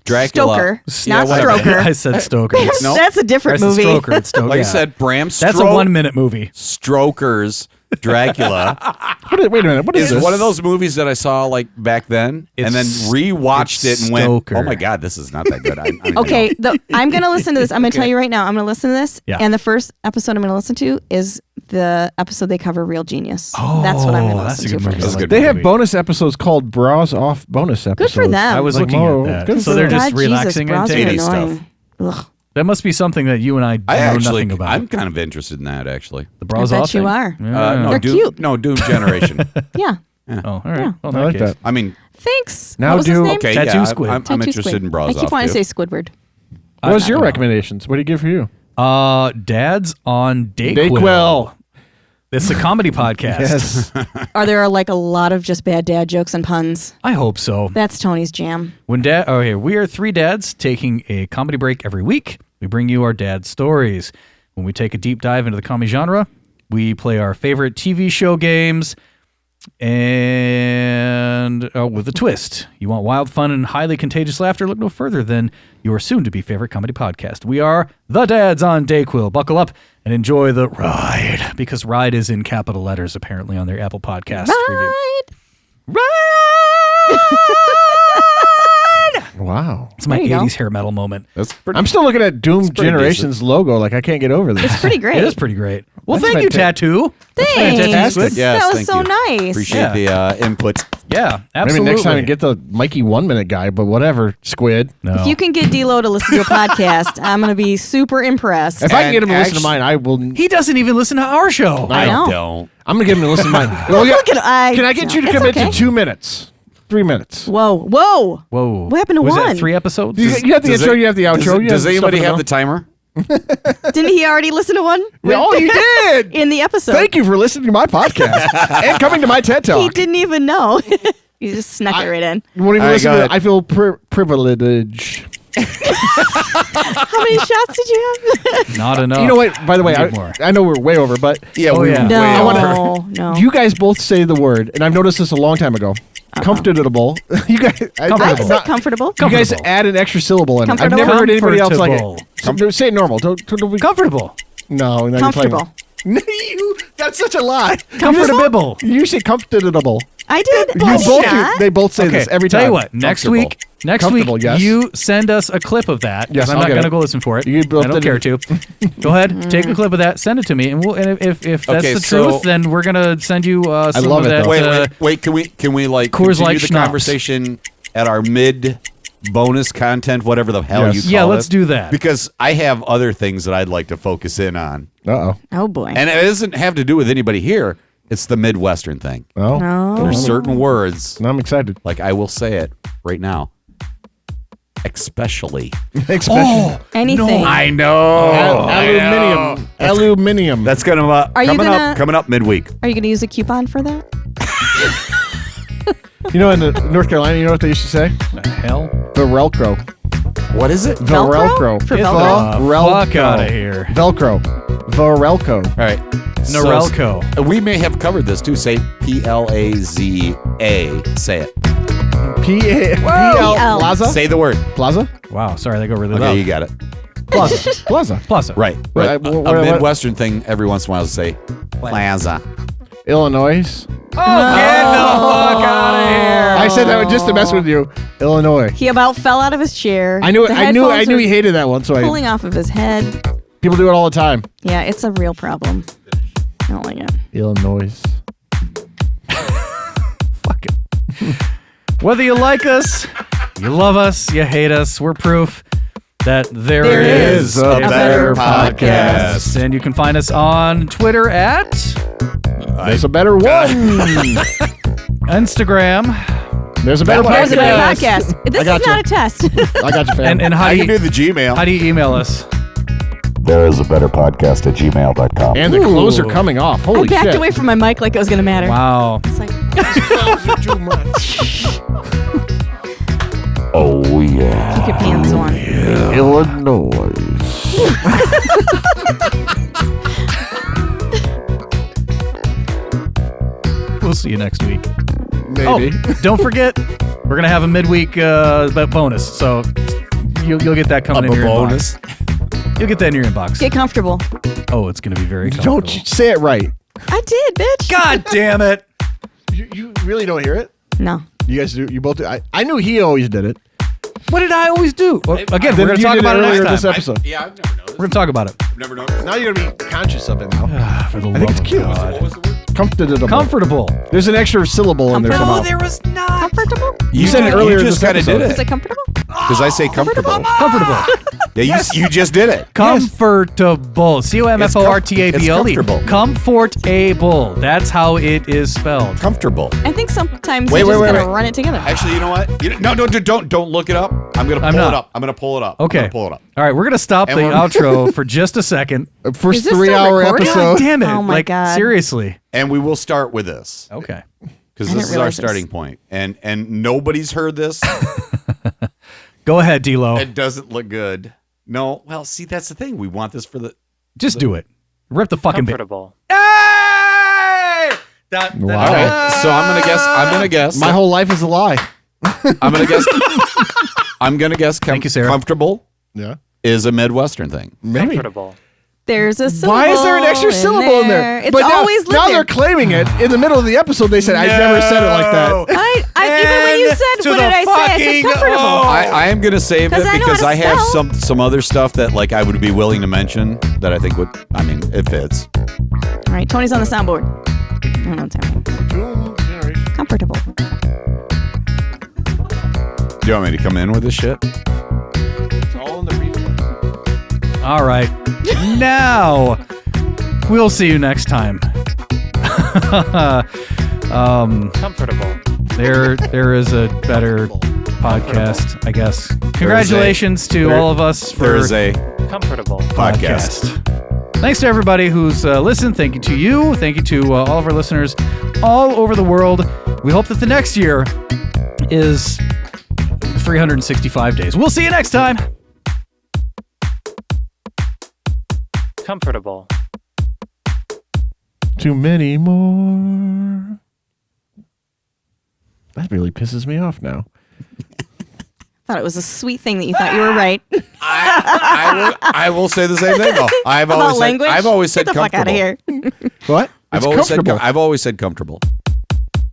Dracula. Stoker. Yeah, Not whatever. Stroker. I said Stoker. No. That's a I different said movie. Stoker. It's Stoker. Like yeah. I said, Bram That's a 1 minute movie. Stoker's Dracula. Wait a minute. What is It's this? one of those movies that I saw like back then, and then rewatched it and went, Stoker. "Oh my god, this is not that good." Okay, I'm going to listen to this. I'm going to tell you right now. I'm going to listen to this. Yeah. And the first episode I'm going to listen to is the episode they cover Real Genius. That's what I'm going to that's listen a to good movie. first. That's a good They have movie. bonus episodes called Bras Off bonus episodes. Good for them. I was Like, looking whoa, at good that. for So they're them. just God, relaxing Jesus, and bras are Titty annoying. Ugh. That must be something that you and I know nothing about. I'm kind of interested in that actually. the bras I bet off you thing? are. Yeah. No, They're Doom, cute. No, Doom Generation. Yeah. Oh, all right. Yeah. Well, in I like case. that. I mean, Thanks. Now what was his do- name? okay, Tattoo yeah, Squid. I'm Tattoo interested Squid. in bras I keep off wanting to too. say Squidward. What's your know. recommendations? What do you give for you? Dads on Dayquil. Dayquil. It's a comedy podcast. Yes. Are there like a lot of just bad dad jokes and puns? I hope so. That's Tony's jam. We are three dads taking a comedy break every week. We bring you our dad stories. When we take a deep dive into the comedy genre, we play our favorite TV show games, and with a twist. You want wild fun and highly contagious laughter? Look no further than your soon-to-be favorite comedy podcast. We are the Dads on Dayquil. Buckle up and enjoy the ride, because ride is in capital letters apparently on their Apple Podcast review. Wow. It's my There you go. 80s hair metal moment. That's pretty. I'm still looking at Doom pretty Generation's logo. Like, I can't get over this. It's pretty great. It is pretty great. Well, That's thank you, fantastic. Tattoo. Thanks. fantastic. Yes, that was thank so you. nice. Appreciate the input. Yeah, Maybe absolutely. next time I get the Mikey 1 Minute guy, but whatever, Squid. No. If you can get D-Lo to listen to a podcast, I'm going to be super impressed. If I can get him to listen to actu- mine, I will. He doesn't even listen to our show. I know. Don't. I'm going to get him to listen to mine. Well, yeah, Look at can I get you to it's commit okay. to 2 minutes? 3 minutes. Whoa. Whoa. What happened to Was one? that 3 episodes? You have the Does intro, it- you have the outro. you Does have anybody stuff have in the timer? Didn't he already listen to one? Oh, you did. In the episode. Thank you for listening to my podcast and coming to my TED He Talk. didn't even know. He just snuck it right in. You won't even All right, listen go to ahead. it. I feel privileged. How many shots did you have? Not enough. You know what? By the way, Need more. I know we're way over, but Yeah, Oh, yeah. No, way over. no. you guys both say the word, and I've noticed this a long time ago. Comfortable. You guys, I Comfortable. said comfortable. You guys Comfortable. add an extra syllable in it. I've Comfortable. never heard anybody else like Comfortable. it. Say it normal. Don't be Comfortable. No, you're Comfortable. playing. That's such a lie. Comfortable. You say comfortable. I did. You both do. They both say Okay, this every time. tell you what. Next Comfortable. week, Comfortable, yes. you send us a clip of that. Yes, I'm I'll not get going to it. go listen for it. You both I don't did care it. to. Go ahead, take a clip of that, send it to me, and we'll. And if that's Okay, the so- truth, then we're gonna send you some love of it, that. though. Wait. Can we like Coors continue Light the schnapps. conversation at our mid bonus content, whatever the hell Yes. you call Yeah, it? let's do that. Because I have other things that I'd like to focus in on, Uh-oh. Oh boy. and it doesn't have to do with anybody here. It's the Midwestern thing. Oh. No. There's certain words, I'm excited. like I will say it right now, especially. Especially Anything. I know. aluminium. Aluminium. That's gonna Are you gonna- coming up midweek. Are you going to use a coupon for that? You know, in North Carolina, you know what they used to say? the hell? Velcro. What is it? Velcro. For Get Velcro? the fuck out of here. Velcro. Velcro. All right. Norelco. So, we may have covered this too. Say Plaza. Say it. P-L. PL. Plaza? Say the word. Plaza? Wow, sorry, they go really Okay, low. you got it. Plaza. Plaza. Plaza. Right. Right, But what- a what- Midwestern thing every once in a while is say Plaza. Illinois. Oh, get the fuck out of here. I said that just to mess with you. Illinois. He about fell out of his chair. I knew. The I knew headphones he are hated that one. So pulling off of his head. people do it all the time. Yeah, it's a real problem. I don't like it. Illinois. Fuck it. Whether you like us, you love us, you hate us, we're proof that there is a better podcast. And you can find us on Twitter at There's a better one. Instagram. There's a better There's a better podcast. podcast. This is gotcha. not a test. I got you, fam. And how I do can you do the Gmail. how do you email us? There is a better podcast at gmail.com. And the clothes are coming off. I Holy backed shit. away from my mic like it was going to matter. Wow. It's like, Too much. Oh, yeah. keep your pants on. Illinois. We'll see you next week. Maybe. Oh, don't forget, we're gonna have a midweek bonus, so you'll get that coming in your bonus. inbox. You'll get that in your inbox. Get comfortable. Oh, it's gonna be very comfortable. Don't you say it right. I did, bitch. God damn it. You really don't hear it? No. You guys do. You both do. I knew he always did it. What did I always do? Well, again, Then we're going you to talk did about it earlier next this time. episode. Yeah, I've never noticed. We're going to talk about it. I've never noticed. Now you're gonna be conscious of it now. For the I love think it's of cute. God. What was the word? Comfortable. Comfortable. There's an extra syllable in there somehow. No, there was not. Comfortable? You said it earlier You in just this kind of did Is it. it comfortable? Because I say comfortable. Comfortable. Yeah, you just did it. Comfortable. C-O-M-F-O-R-T-A-B-L-E. It's Comfortable. That's how it is spelled. Comfortable. I think sometimes Wait, you're just wait, going to wait. run it together. Actually, you know what? No, don't look it up. I'm gonna pull not. it up. I'm gonna pull it up. Okay. I'm gonna pull it up. All right, we're going to stop And the we're- outro for just a second. First Is this still 3-hour recording? God episode. damn it. Oh my like, God. seriously. And we will start with this Okay. because I this didn't is our realize this. starting point. And nobody's heard this. Go ahead, D-Lo. It doesn't look good. No. Well, see, that's the thing. We want this for the. Just do it. Rip the fucking bit. Comfortable. Hey! Wow. All right. So I'm gonna guess. My whole life is a lie. I'm gonna guess. I'm gonna guess. Thank you, Sarah. Comfortable Yeah. is a Midwestern thing. Maybe. Comfortable. There's a syllable. Why is there an extra syllable in there? It's But always now lived they're there. claiming it. In the middle of the episode, they said, I never said it like that. Even when you said, what did I say? I said comfortable. I am gonna save it 'Cause I know because how to I have spell. some other stuff that like I would be willing to mention that I think would. I mean, it fits. All right, Tony's on the soundboard. I don't know what's happening. Comfortable. Do you want me to come in with this shit? It's all in the replay. All right. Now, we'll see you next time. Comfortable. There is a better podcast, I guess. Congratulations to all of us for There is a Comfortable. podcast. Thanks to everybody who's listened. Thank you to you. Thank you to all of our listeners all over the world. We hope that the next year is 365 days. We'll see you next time. Comfortable. Too many more. That really pisses me off now. Thought it was a sweet thing that you thought you were right. I will say the same thing though. I've About always language? said Get the fuck comfortable. out of here. What? I've It's always said comfortable. I've always said comfortable.